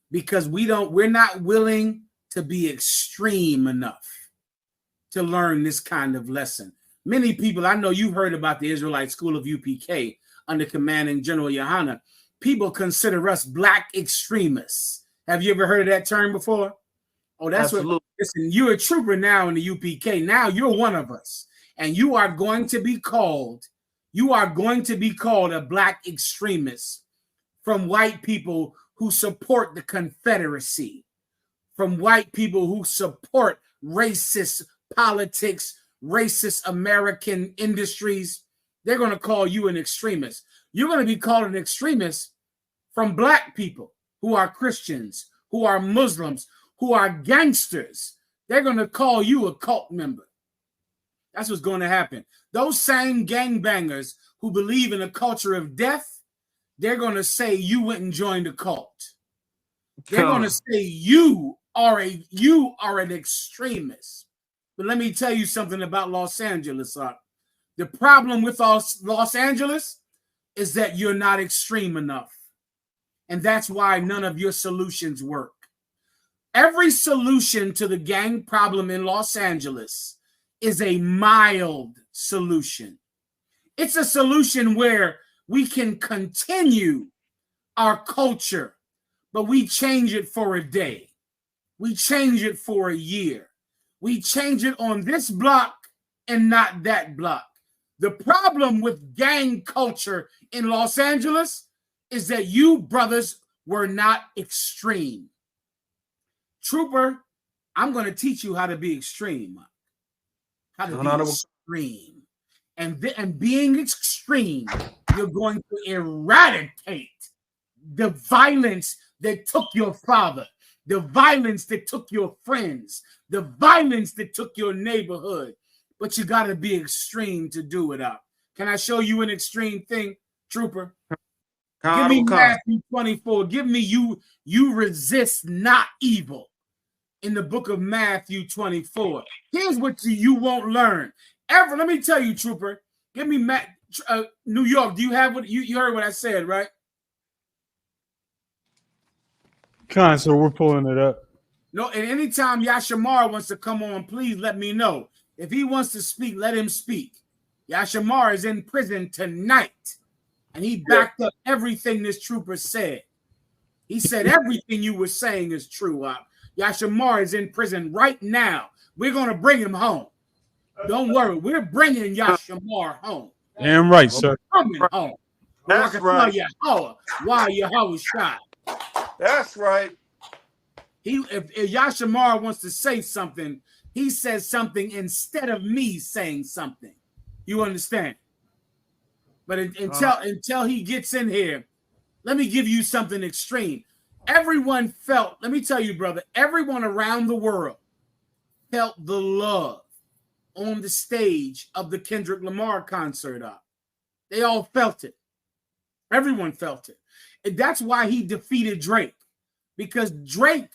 because we're not willing to be extreme enough to learn this kind of lesson. Many people, I know you've heard about the Israelite School of UPK under commanding General Yohana. People consider us black extremists. Have you ever heard of that term before? Oh, that's Absolutely. What. Listen, you're a trooper now in the UPK. Now you're one of us, and you are going to be called. You are going to be called a black extremist from white people who support the Confederacy, from white people who support racist politics, racist American industries. They're going to call you an extremist. You're going to be called an extremist from black people who are Christians, who are Muslims, who are gangsters. They're going to call you a cult member. That's what's going to happen. Those same gangbangers who believe in a culture of death, they're going to say you went and joined a cult. They're going to say you are an extremist. But let me tell you something about Los Angeles. The problem with Los Angeles is that you're not extreme enough. And that's why none of your solutions work. Every solution to the gang problem in Los Angeles is a mild solution. It's a solution where we can continue our culture, but we change it for a day. We change it for a year. We change it on this block and not that block. The problem with gang culture in Los Angeles is that you brothers were not extreme. Trooper, I'm going to teach you how to be extreme. How to be extreme. And being extreme, you're going to eradicate the violence that took your father, the violence that took your friends, the violence that took your neighborhood. But you got to be extreme to do it up. Can I show you an extreme thing, Trooper? Give me Matthew 24. Give me you resist not evil in the book of Matthew 24. Here's what you won't learn. Let me tell you, Trooper. Give me New York. Do you have what you heard what I said, right? So we're pulling it up. No, and anytime Yashamar wants to come on, please let me know. If he wants to speak, let him speak. Yashamar is in prison tonight, and he backed up everything this trooper said. He said everything you were saying is true. Yashamar is in prison right now. We're going to bring him home. Don't worry. We're bringing Yashamar home. Damn right, sir. Coming home. That's right. Why Yahweh shot. That's right. If Yashamar wants to say something, he says something instead of me saying something. You understand? But until he gets in here, let me give you something extreme. Everyone felt, let me tell you, brother, everyone around the world felt the love on the stage of the Kendrick Lamar concert. They all felt it. Everyone felt it. And that's why he defeated Drake, because Drake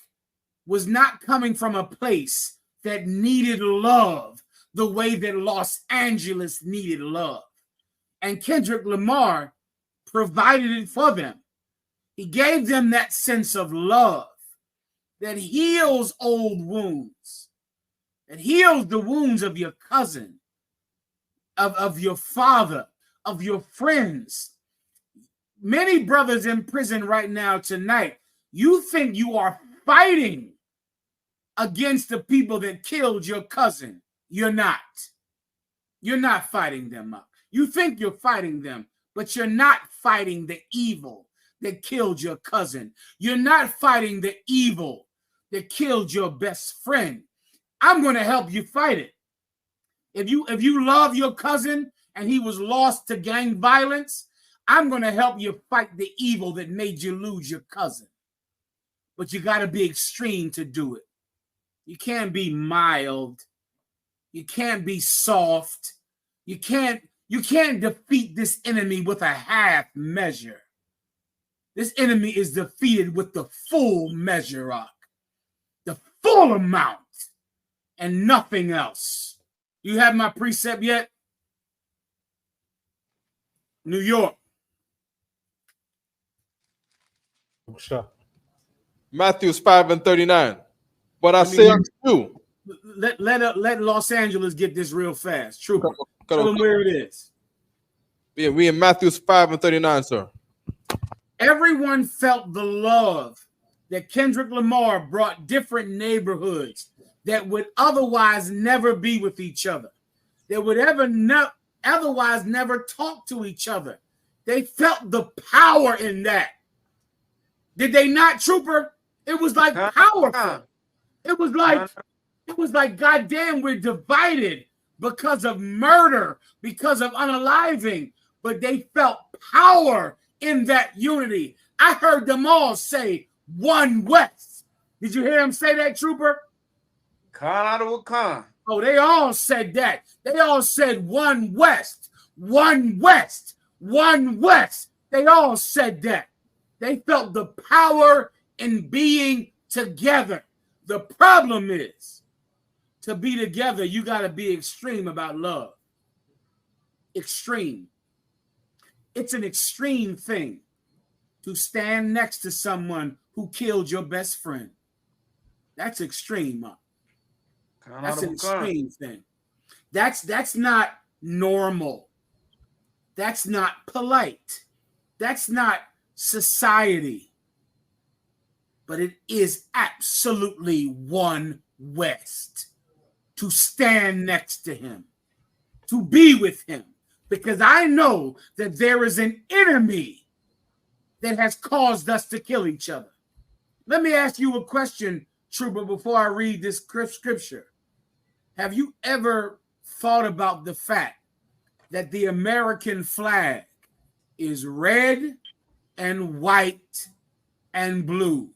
was not coming from a place that needed love the way that Los Angeles needed love. And Kendrick Lamar provided it for them. He gave them that sense of love that heals old wounds, that heals the wounds of your cousin, of your father, of your friends. Many brothers in prison right now tonight, you think you are fighting against the people that killed your cousin. You're not. You're not fighting them up. You think you're fighting them, but you're not fighting the evil that killed your cousin. You're not fighting the evil that killed your best friend. I'm going to help you fight it. If you love your cousin and he was lost to gang violence, I'm going to help you fight the evil that made you lose your cousin. But you got to be extreme to do it. You can't be mild. You can't be soft. You can't defeat this enemy with a half measure. This enemy is defeated with the full measure of the full amount and nothing else. You have my precept yet? New York. Matthew 5:39. But I say unto you, let Los Angeles get this real fast. Trooper, Go tell them where it is. Yeah, we in Matthew 5:39, sir. Everyone felt the love that Kendrick Lamar brought different neighborhoods that would otherwise never be with each other, that would otherwise never talk to each other. They felt the power in that. Did they not, Trooper? It was like powerful. It was like, goddamn, we're divided because of murder, because of unaliving, but they felt power in that unity. I heard them all say one West. Did you hear them say that, Trooper? Khan out of Wakan. Oh, they all said that. They all said one West, one West, one West. They all said that. They felt the power in being together. The problem is, to be together, you got to be extreme about love. Extreme. It's an extreme thing to stand next to someone who killed your best friend. That's extreme, huh? That's an extreme thing. That's not normal. That's not polite. That's not society. But it is absolutely one West to stand next to him, to be with him, because I know that there is an enemy that has caused us to kill each other. Let me ask you a question, Trooper, before I read this scripture. Have you ever thought about the fact that the American flag is red and white and blue?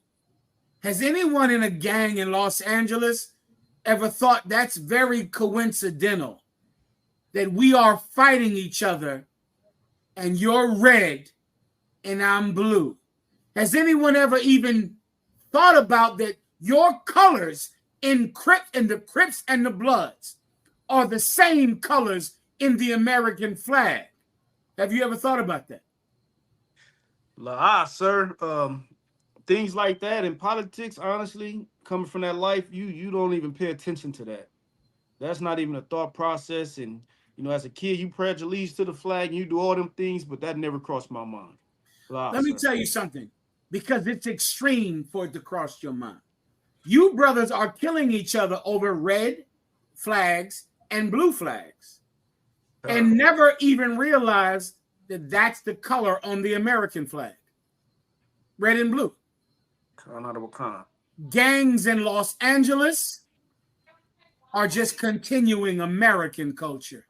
Has anyone in a gang in Los Angeles ever thought that's very coincidental, that we are fighting each other and you're red and I'm blue? Has anyone ever even thought about that your colors in the Crips and the Bloods are the same colors in the American flag? Have you ever thought about that? Sir. Things like that in politics, honestly, coming from that life, you don't even pay attention to that. That's not even a thought process. And as a kid, you pledge allegiance to the flag and you do all them things, but that never crossed my mind. Let me tell you something, because it's extreme for it to cross your mind. You brothers are killing each other over red flags and blue flags, and never even realize that that's the color on the American flag, red and blue. Gangs in Los Angeles are just continuing American culture.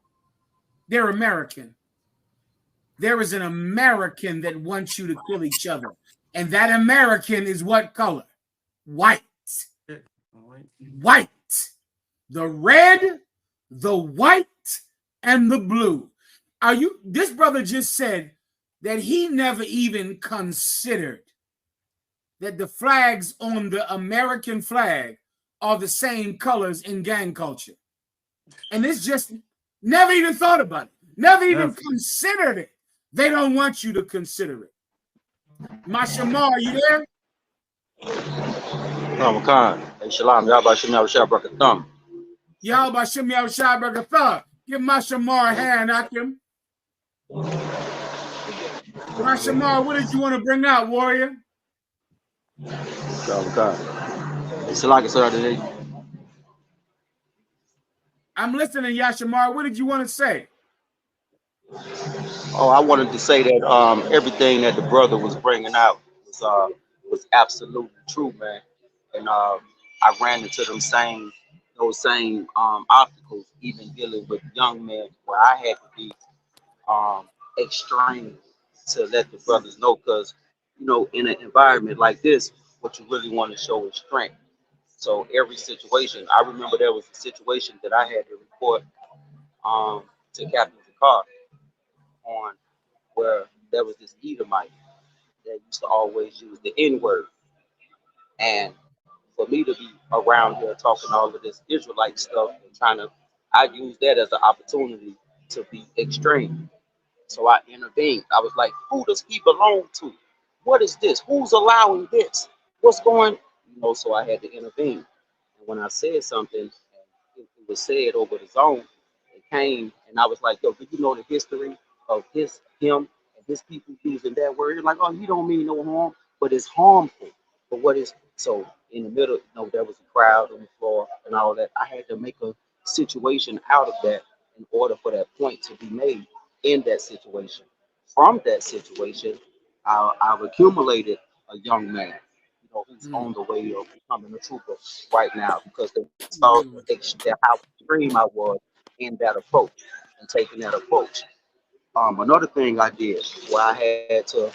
They're American. There is an American that wants you to kill each other. And that American is what color? White. White. The red, the white, and the blue. This brother just said that he never even considered that the flags on the American flag are the same colors in gang culture. And it's just never even thought about it. Never even considered it. They don't want you to consider it. Mashamar, are you there? Khan. Hey, Shalom. Y'all about Shimmy Shah Brakathum. Y'all about Shimmy Shah Brakathum. Give Mashamar a hand, Akim. Mashamar, what did you want to bring out, warrior? I'm listening, Yashamar. What did you want to say? Oh, I wanted to say that everything that the brother was bringing out was absolutely true, man. And I ran into those same obstacles, even dealing with young men, where I had to be extreme to let the brothers know, because in an environment like this, what you really want to show is strength. So every situation, I remember there was a situation that I had to report to Captain Zakar on, where there was this Edomite that used to always use the N-word. And for me to be around here talking all of this Israelite stuff and I used that as an opportunity to be extreme. So I intervened. I was like, who does he belong to? What is this? Who's allowing this? What's going? So I had to intervene. And when I said something, and it was said over the zone. It came, and I was like, yo, do you know the history of him and his people using that word? Like, oh, you don't mean no harm, but it's harmful. But what is so in the middle? There was a crowd on the floor and all that. I had to make a situation out of that in order for that point to be made in that situation. From that situation, I've accumulated a young man, who's on the way of becoming a trooper right now because they saw how extreme I was in that approach and taking that approach. Another thing I did where I had to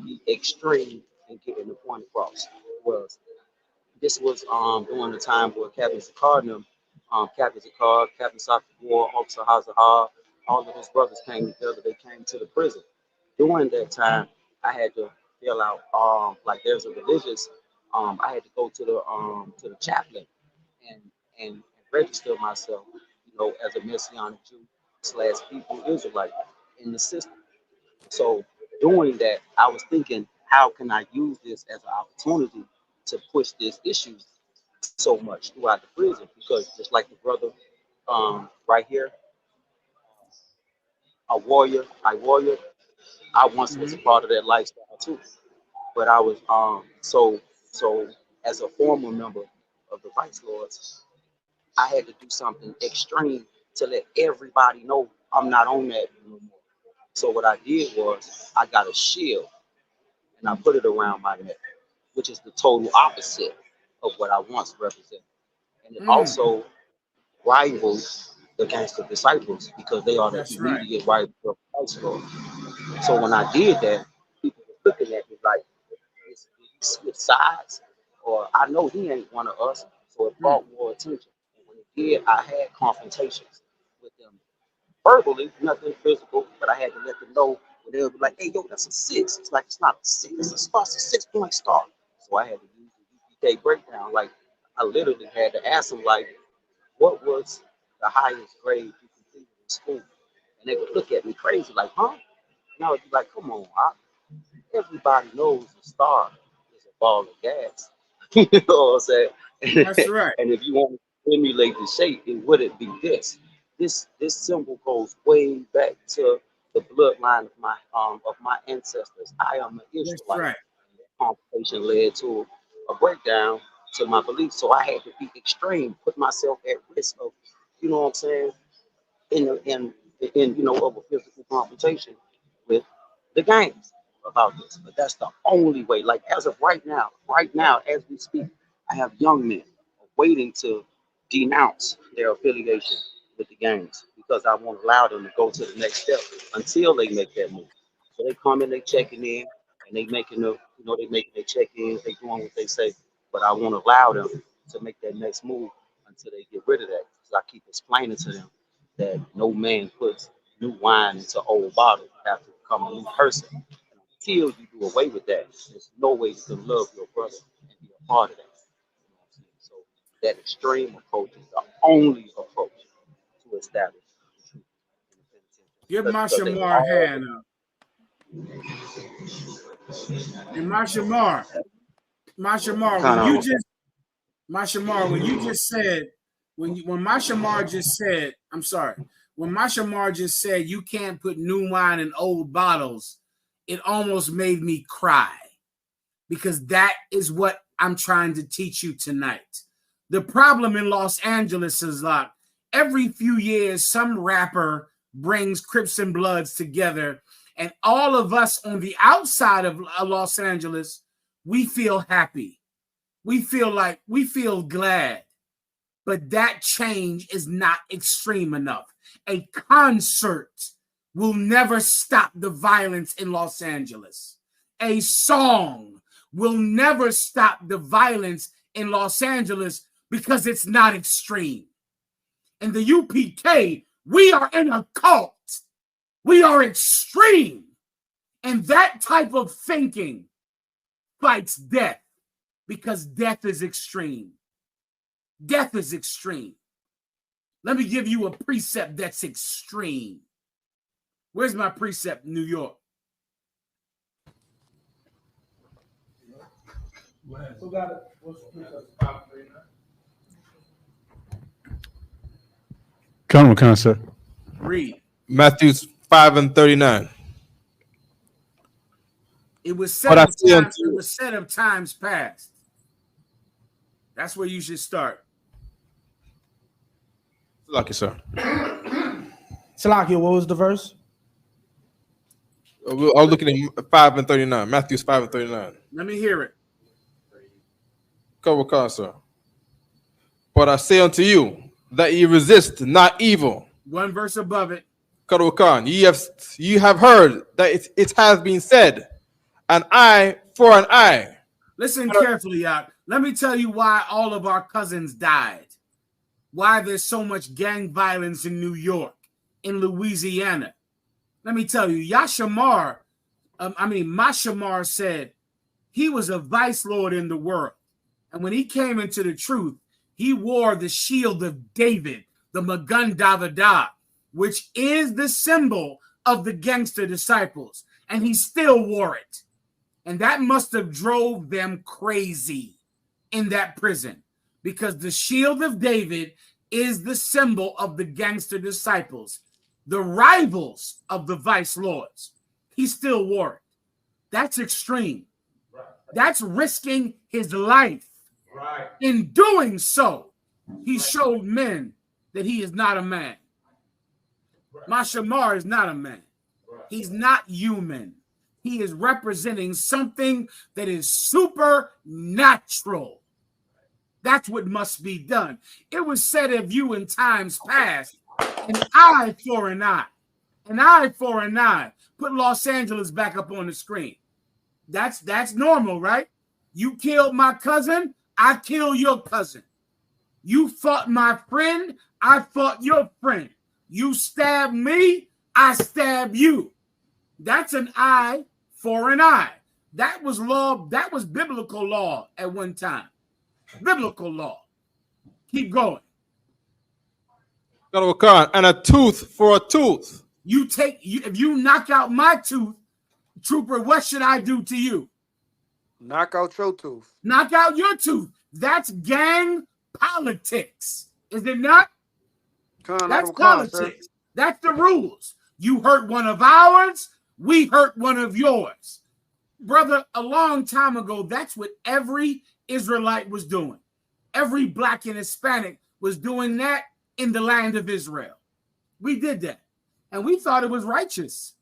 be extreme in getting the point across was this was during the time where Captain Zakar and them, Captain Zakar, Captain Sakawar, Officer Hazahar, all of his brothers came together. They came to the prison. During that time, I had to fill out like there's a religious. I had to go to the chaplain and and register myself, as a Messianic Jew slash Hebrew Israelite in the system. So doing that, I was thinking, how can I use this as an opportunity to push this issue so much throughout the prison? Because just like the brother right here, a warrior, I once was a part of that lifestyle too. But I was so as a former member of the Vice Lords, I had to do something extreme to let everybody know I'm not on that no more. So what I did was I got a shield and I put it around my neck, which is the total opposite of what I once represented. And it also rivals the gangster disciples because they are the That's right. immediate rivals of Christ Lord. So when I did that, people were looking at me like, is he switch sides? Or I know he ain't one of us. So it brought more attention. And when it did, I had confrontations with them verbally, nothing physical, but I had to let them know when they would be like, hey, yo, that's a six. It's like, it's not a six, it's a star, it's a 6 point star. So I had to use the UPK breakdown. Like, I literally had to ask them, like, what was the highest grade you completed in school? And they would look at me crazy, like, huh? And I would be like, come on, everybody knows a star is a ball of gas. You know what I'm saying? That's right. And if you want to emulate the shape, it wouldn't be this. This symbol goes way back to the bloodline of my ancestors. I am an That's Israelite. right. And that conversation led to a breakdown to my beliefs. So I had to be extreme, put myself at risk of, you know what I'm saying, in of a physical confrontation with the gangs about this. But that's the only way. Like as of right now, as we speak, I have young men waiting to denounce their affiliation with the gangs because I won't allow them to go to the next step until they make that move. So they come in, they checking in, and they making their check-ins, they doing what they say, but I won't allow them to make that next move until they get rid of that. Because I keep explaining to them that no man puts new wine into old bottles. You have to become a new person. And until you do away with that, there's no way you can love your brother and be a part of that. You know what I'm saying? So that extreme approach is the only approach to establish the truth in the Give penitentiary. Because they Mashamar a all hand up. And Mashamar, kind of when you just said, when Mashamar just said, I'm sorry, when Mashamar just said you can't put new wine in old bottles, it almost made me cry because that is what I'm trying to teach you tonight. The problem in Los Angeles is that every few years, some rapper brings Crips and Bloods together, and all of us on the outside of Los Angeles, we feel happy. We feel glad, but that change is not extreme enough. A concert will never stop the violence in Los Angeles. A song will never stop the violence in Los Angeles because it's not extreme. In the UPK, we are in a cult. We are extreme. And that type of thinking fights death because death is extreme. Death is extreme. Let me give you a precept that's extreme. Where's my precept, New York? Come on, sir. Read. Matthew 5 and 39. It was But I said of say unto times, you- it was said of times past. That's where you should start. Lucky, sir. Salakia, what was the verse? I was looking at 5 and 39. Matthew's 5 and 39. Let me hear it. Cover car, sir. But I say unto you that ye resist not evil. One verse above it. Cover Khan, ye have heard that it has been said, an eye for an eye. Listen carefully, out. Let me tell you why all of our cousins died. Why there's so much gang violence in New York, in Louisiana. Let me tell you, Mashamar said he was a vice lord in the world. And when he came into the truth, he wore the shield of David, the Magun Davidah, which is the symbol of the gangster disciples. And he still wore it. And that must have drove them crazy in that prison, because the shield of David is the symbol of the gangster disciples, the rivals of the vice lords. He still wore it. That's extreme. That's risking his life. In doing so, he showed men that he is not a man. Mashamar is not a man. He's not human. He is representing something that is supernatural. That's what must be done. It was said of you in times past, an eye for an eye. An eye for an eye. Put Los Angeles back up on the screen. That's normal, right? You killed my cousin, I kill your cousin. You fought my friend, I fought your friend. You stabbed me, I stab you. That's an eye for an eye. That was law. That was biblical law at one time. Biblical law. Keep going. And a tooth for a tooth. If you knock out my tooth, trooper, what should I do to you? Knock out your tooth. Knock out your tooth. That's gang politics, is it not? That's politics. That's the rules. You hurt one of ours, we hurt one of yours. Brother, a long time ago, that's what every Israelite was doing. Every black and Hispanic was doing that in the land of Israel. We did that. And we thought it was righteous.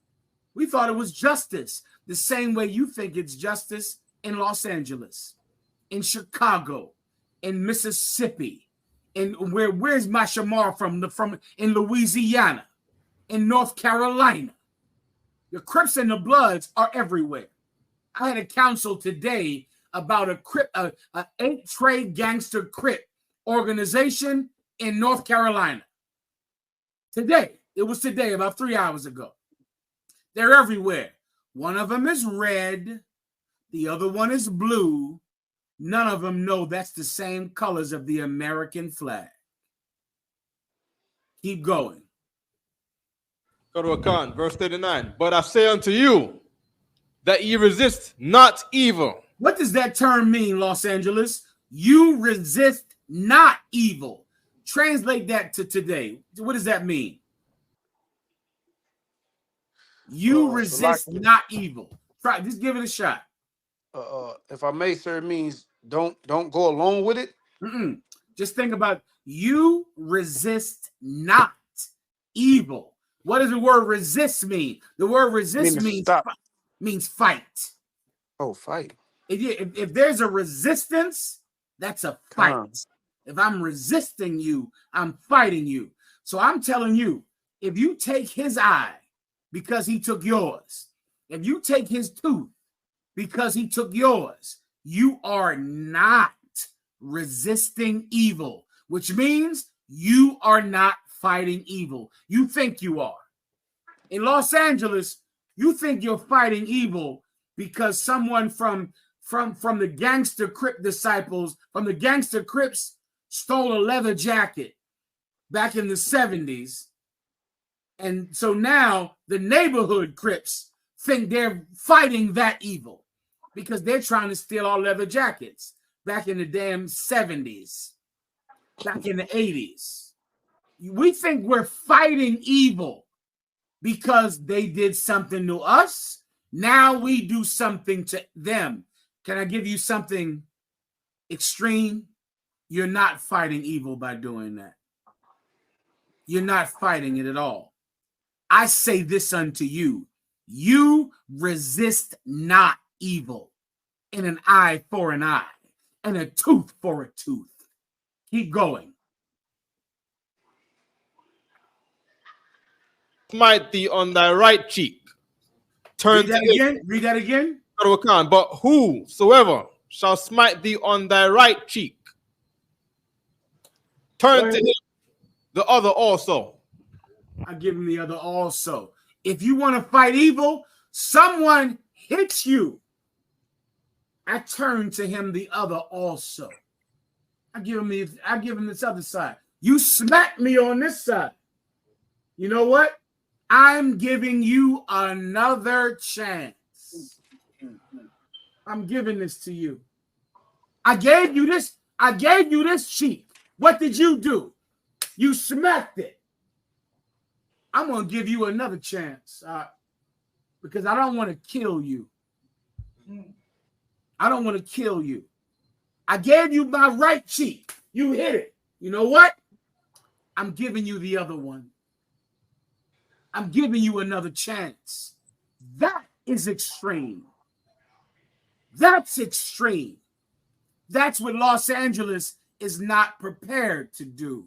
We thought it was justice. The same way you think it's justice in Los Angeles, in Chicago, in Mississippi, in where's my Shamar from in Louisiana, in North Carolina. The Crips and the Bloods are everywhere. I had a council today about a 8-trade gangster Crip organization in North Carolina. Today, it was today, about 3 hours ago. They're everywhere. One of them is red, the other one is blue. None of them know that's the same colors of the American flag. Keep going. Go to Akan, verse 39. But I say unto you that ye resist not evil. What does that term mean, Los Angeles? You resist not evil. Translate that to today. What does that mean? You resist not evil. Try, just give it a shot. If I may, sir, it means don't go along with it. Just think about you resist not evil. What does the word resist mean? The word resist means fight. Oh, fight. If there's a resistance, that's a fight. If I'm resisting you, I'm fighting you. So I'm telling you, if you take his eye because he took yours, if you take his tooth because he took yours, you are not resisting evil, which means you are not fighting evil. You think you are. In Los Angeles, you think you're fighting evil because someone from the gangster Crip disciples, from the gangster Crips, stole a leather jacket back in the 70s. And so now the neighborhood Crips think they're fighting that evil because they're trying to steal our leather jackets back in the damn 70s, back in the 80s. We think we're fighting evil because they did something to us. Now we do something to them. Can I give you something extreme? You're not fighting evil by doing that. You're not fighting it at all. I say this unto you. You resist not evil, and an eye for an eye, and a tooth for a tooth. Keep going. Smite thee on thy right cheek. Turn Read that to again. Read that again. but whosoever shall smite thee on thy right cheek, turn to him the other also. I give him the other also. If you want to fight evil, someone hits you, I turn to him the other also. I give him this other side. You smack me on this side. You know what? I'm giving you another chance. I'm giving this to you. I gave you this cheek. What did you do? You smacked it. I'm going to give you another chance because I don't want to kill you. I don't want to kill you. I gave you my right cheek. You hit it. You know what? I'm giving you the other one. I'm giving you another chance. That is extreme. That's extreme. That's what Los Angeles is not prepared to do.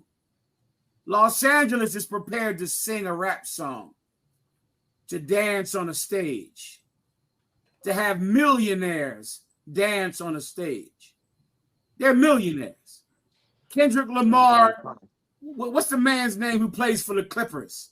Los Angeles is prepared to sing a rap song, to dance on a stage, to have millionaires dance on a stage. They're millionaires. Kendrick Lamar, what's the man's name who plays for the Clippers?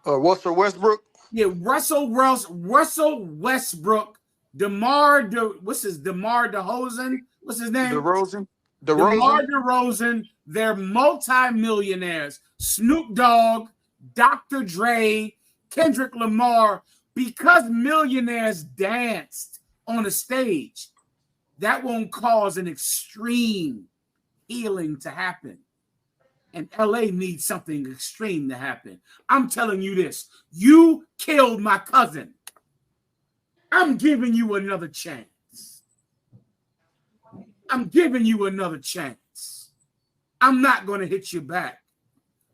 Russell Westbrook. Yeah, Russell Westbrook, DeMar DeRozan. What's his name? DeMar DeRozan. They're multi-millionaires. Snoop Dogg, Dr. Dre, Kendrick Lamar, because millionaires danced on a stage, that won't cause an extreme healing to happen. And LA needs something extreme to happen. I'm telling you this. You killed my cousin. I'm giving you another chance. I'm giving you another chance. I'm not going to hit you back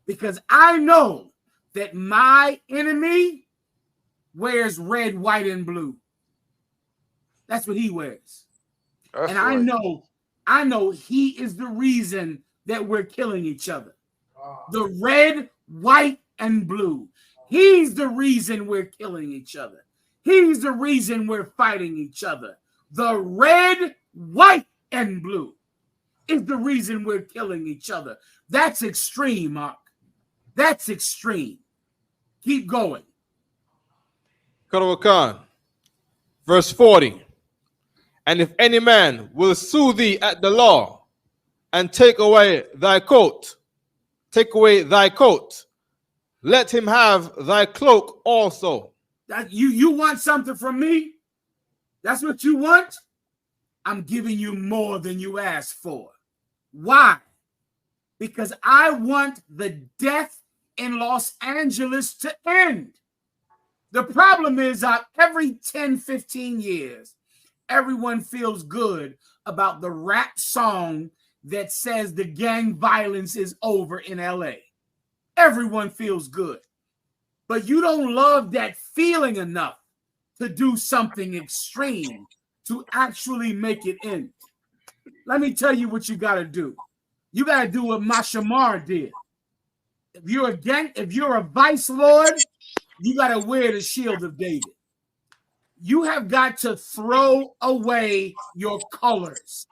because I know that my enemy wears red, white, and blue. That's what he wears. And I know he is the reason that we're killing each other. The red, white, and blue. He's the reason we're killing each other. He's the reason we're fighting each other. The red, white, and blue is the reason we're killing each other. That's extreme, Mark. That's extreme. Keep going. Khan, verse 40. And if any man will sue thee at the law and take away thy coat, let him have thy cloak also. That you want something from me? That's what you want? I'm giving you more than you asked for. Why? Because I want the death in Los Angeles to end. The problem is every 10, 15 years, everyone feels good about the rap song that says the gang violence is over in LA. Everyone feels good. But you don't love that feeling enough to do something extreme to actually make it end. Let me tell you what you got to do. You got to do what Mashamar did. If you're a vice lord, you got to wear the shield of David. You have got to throw away your colors.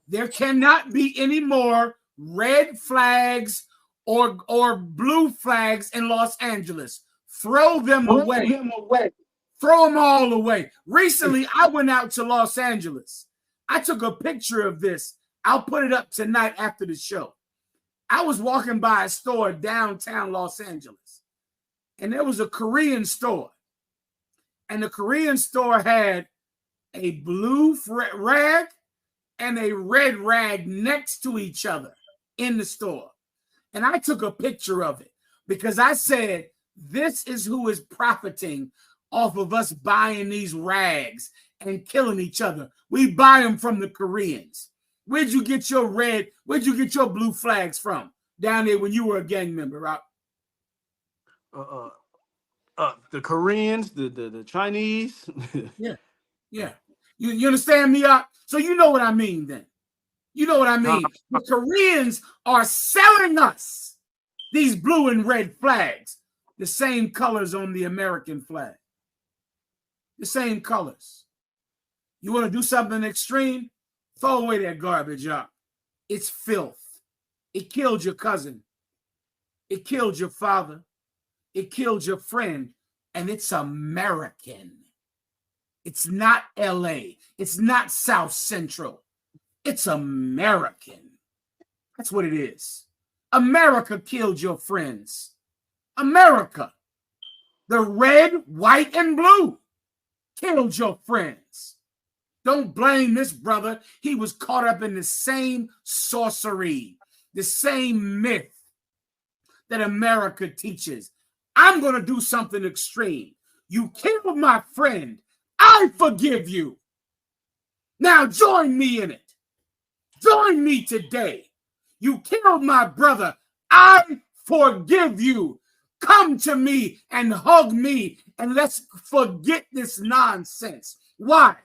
There cannot be any more red flags or blue flags in Los Angeles. Throw them away. Throw them all away. Recently, I went out to Los Angeles. I took a picture of this. I'll put it up tonight after the show. I was walking by a store downtown Los Angeles, and there was a Korean store. And the Korean store had a blue rag and a red rag next to each other in the store. And I took a picture of it because I said, this is who is profiting off of us buying these rags and killing each other. We buy them from the Koreans. Where'd you get your blue flags from down there when you were a gang member, Rob? The Koreans, the Chinese. Yeah. You understand me, Up? So you know what I mean then. You know what I mean. The Koreans are selling us these blue and red flags, the same colors on the American flag. The same colors. You want to do something extreme? Throw away that garbage, Up. It's filth. It killed your cousin. It killed your father. It killed your friend. And it's American. It's not LA. It's not South Central. It's American. That's what it is. America killed your friends. America. The red, white, and blue killed your friends. Don't blame this brother. He was caught up in the same sorcery, the same myth that America teaches. I'm going to do something extreme. You killed my friend. I forgive you. Now join me in it. Join me today. You killed my brother. I forgive you. Come to me and hug me and let's forget this nonsense. Why?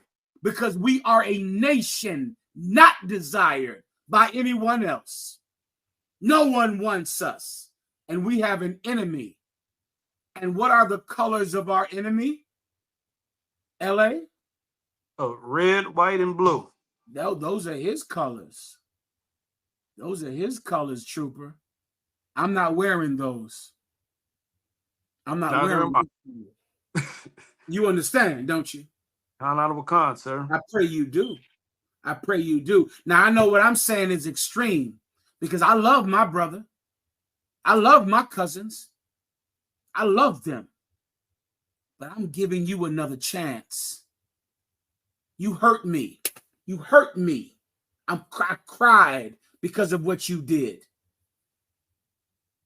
Because we are a nation not desired by anyone else. No one wants us. And we have an enemy. And what are the colors of our enemy? LA? Red, white, and blue. No, those are his colors. Those are his colors, Trooper. I'm not wearing those. I'm not wearing them. You understand, don't you? Honorable Khan, sir. I pray you do. I pray you do. Now, I know what I'm saying is extreme because I love my brother. I love my cousins. I love them. But I'm giving you another chance. You hurt me. You hurt me. I cried because of what you did.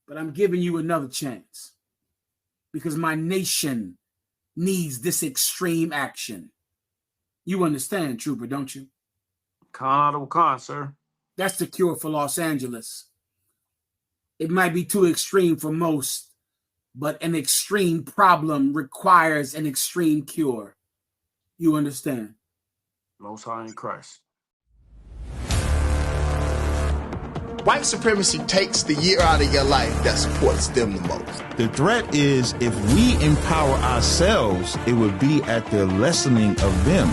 But I'm giving you another chance because my nation needs this extreme action. You understand, Trooper, don't you? Honorable Khan, sir. That's the cure for Los Angeles. It might be too extreme for most, but an extreme problem requires an extreme cure. You understand? Most High in Christ. White supremacy takes the year out of your life that supports them the most. The threat is if we empower ourselves, it would be at the lessening of them.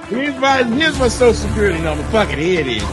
Here's my Social Security number. Fucking here it is.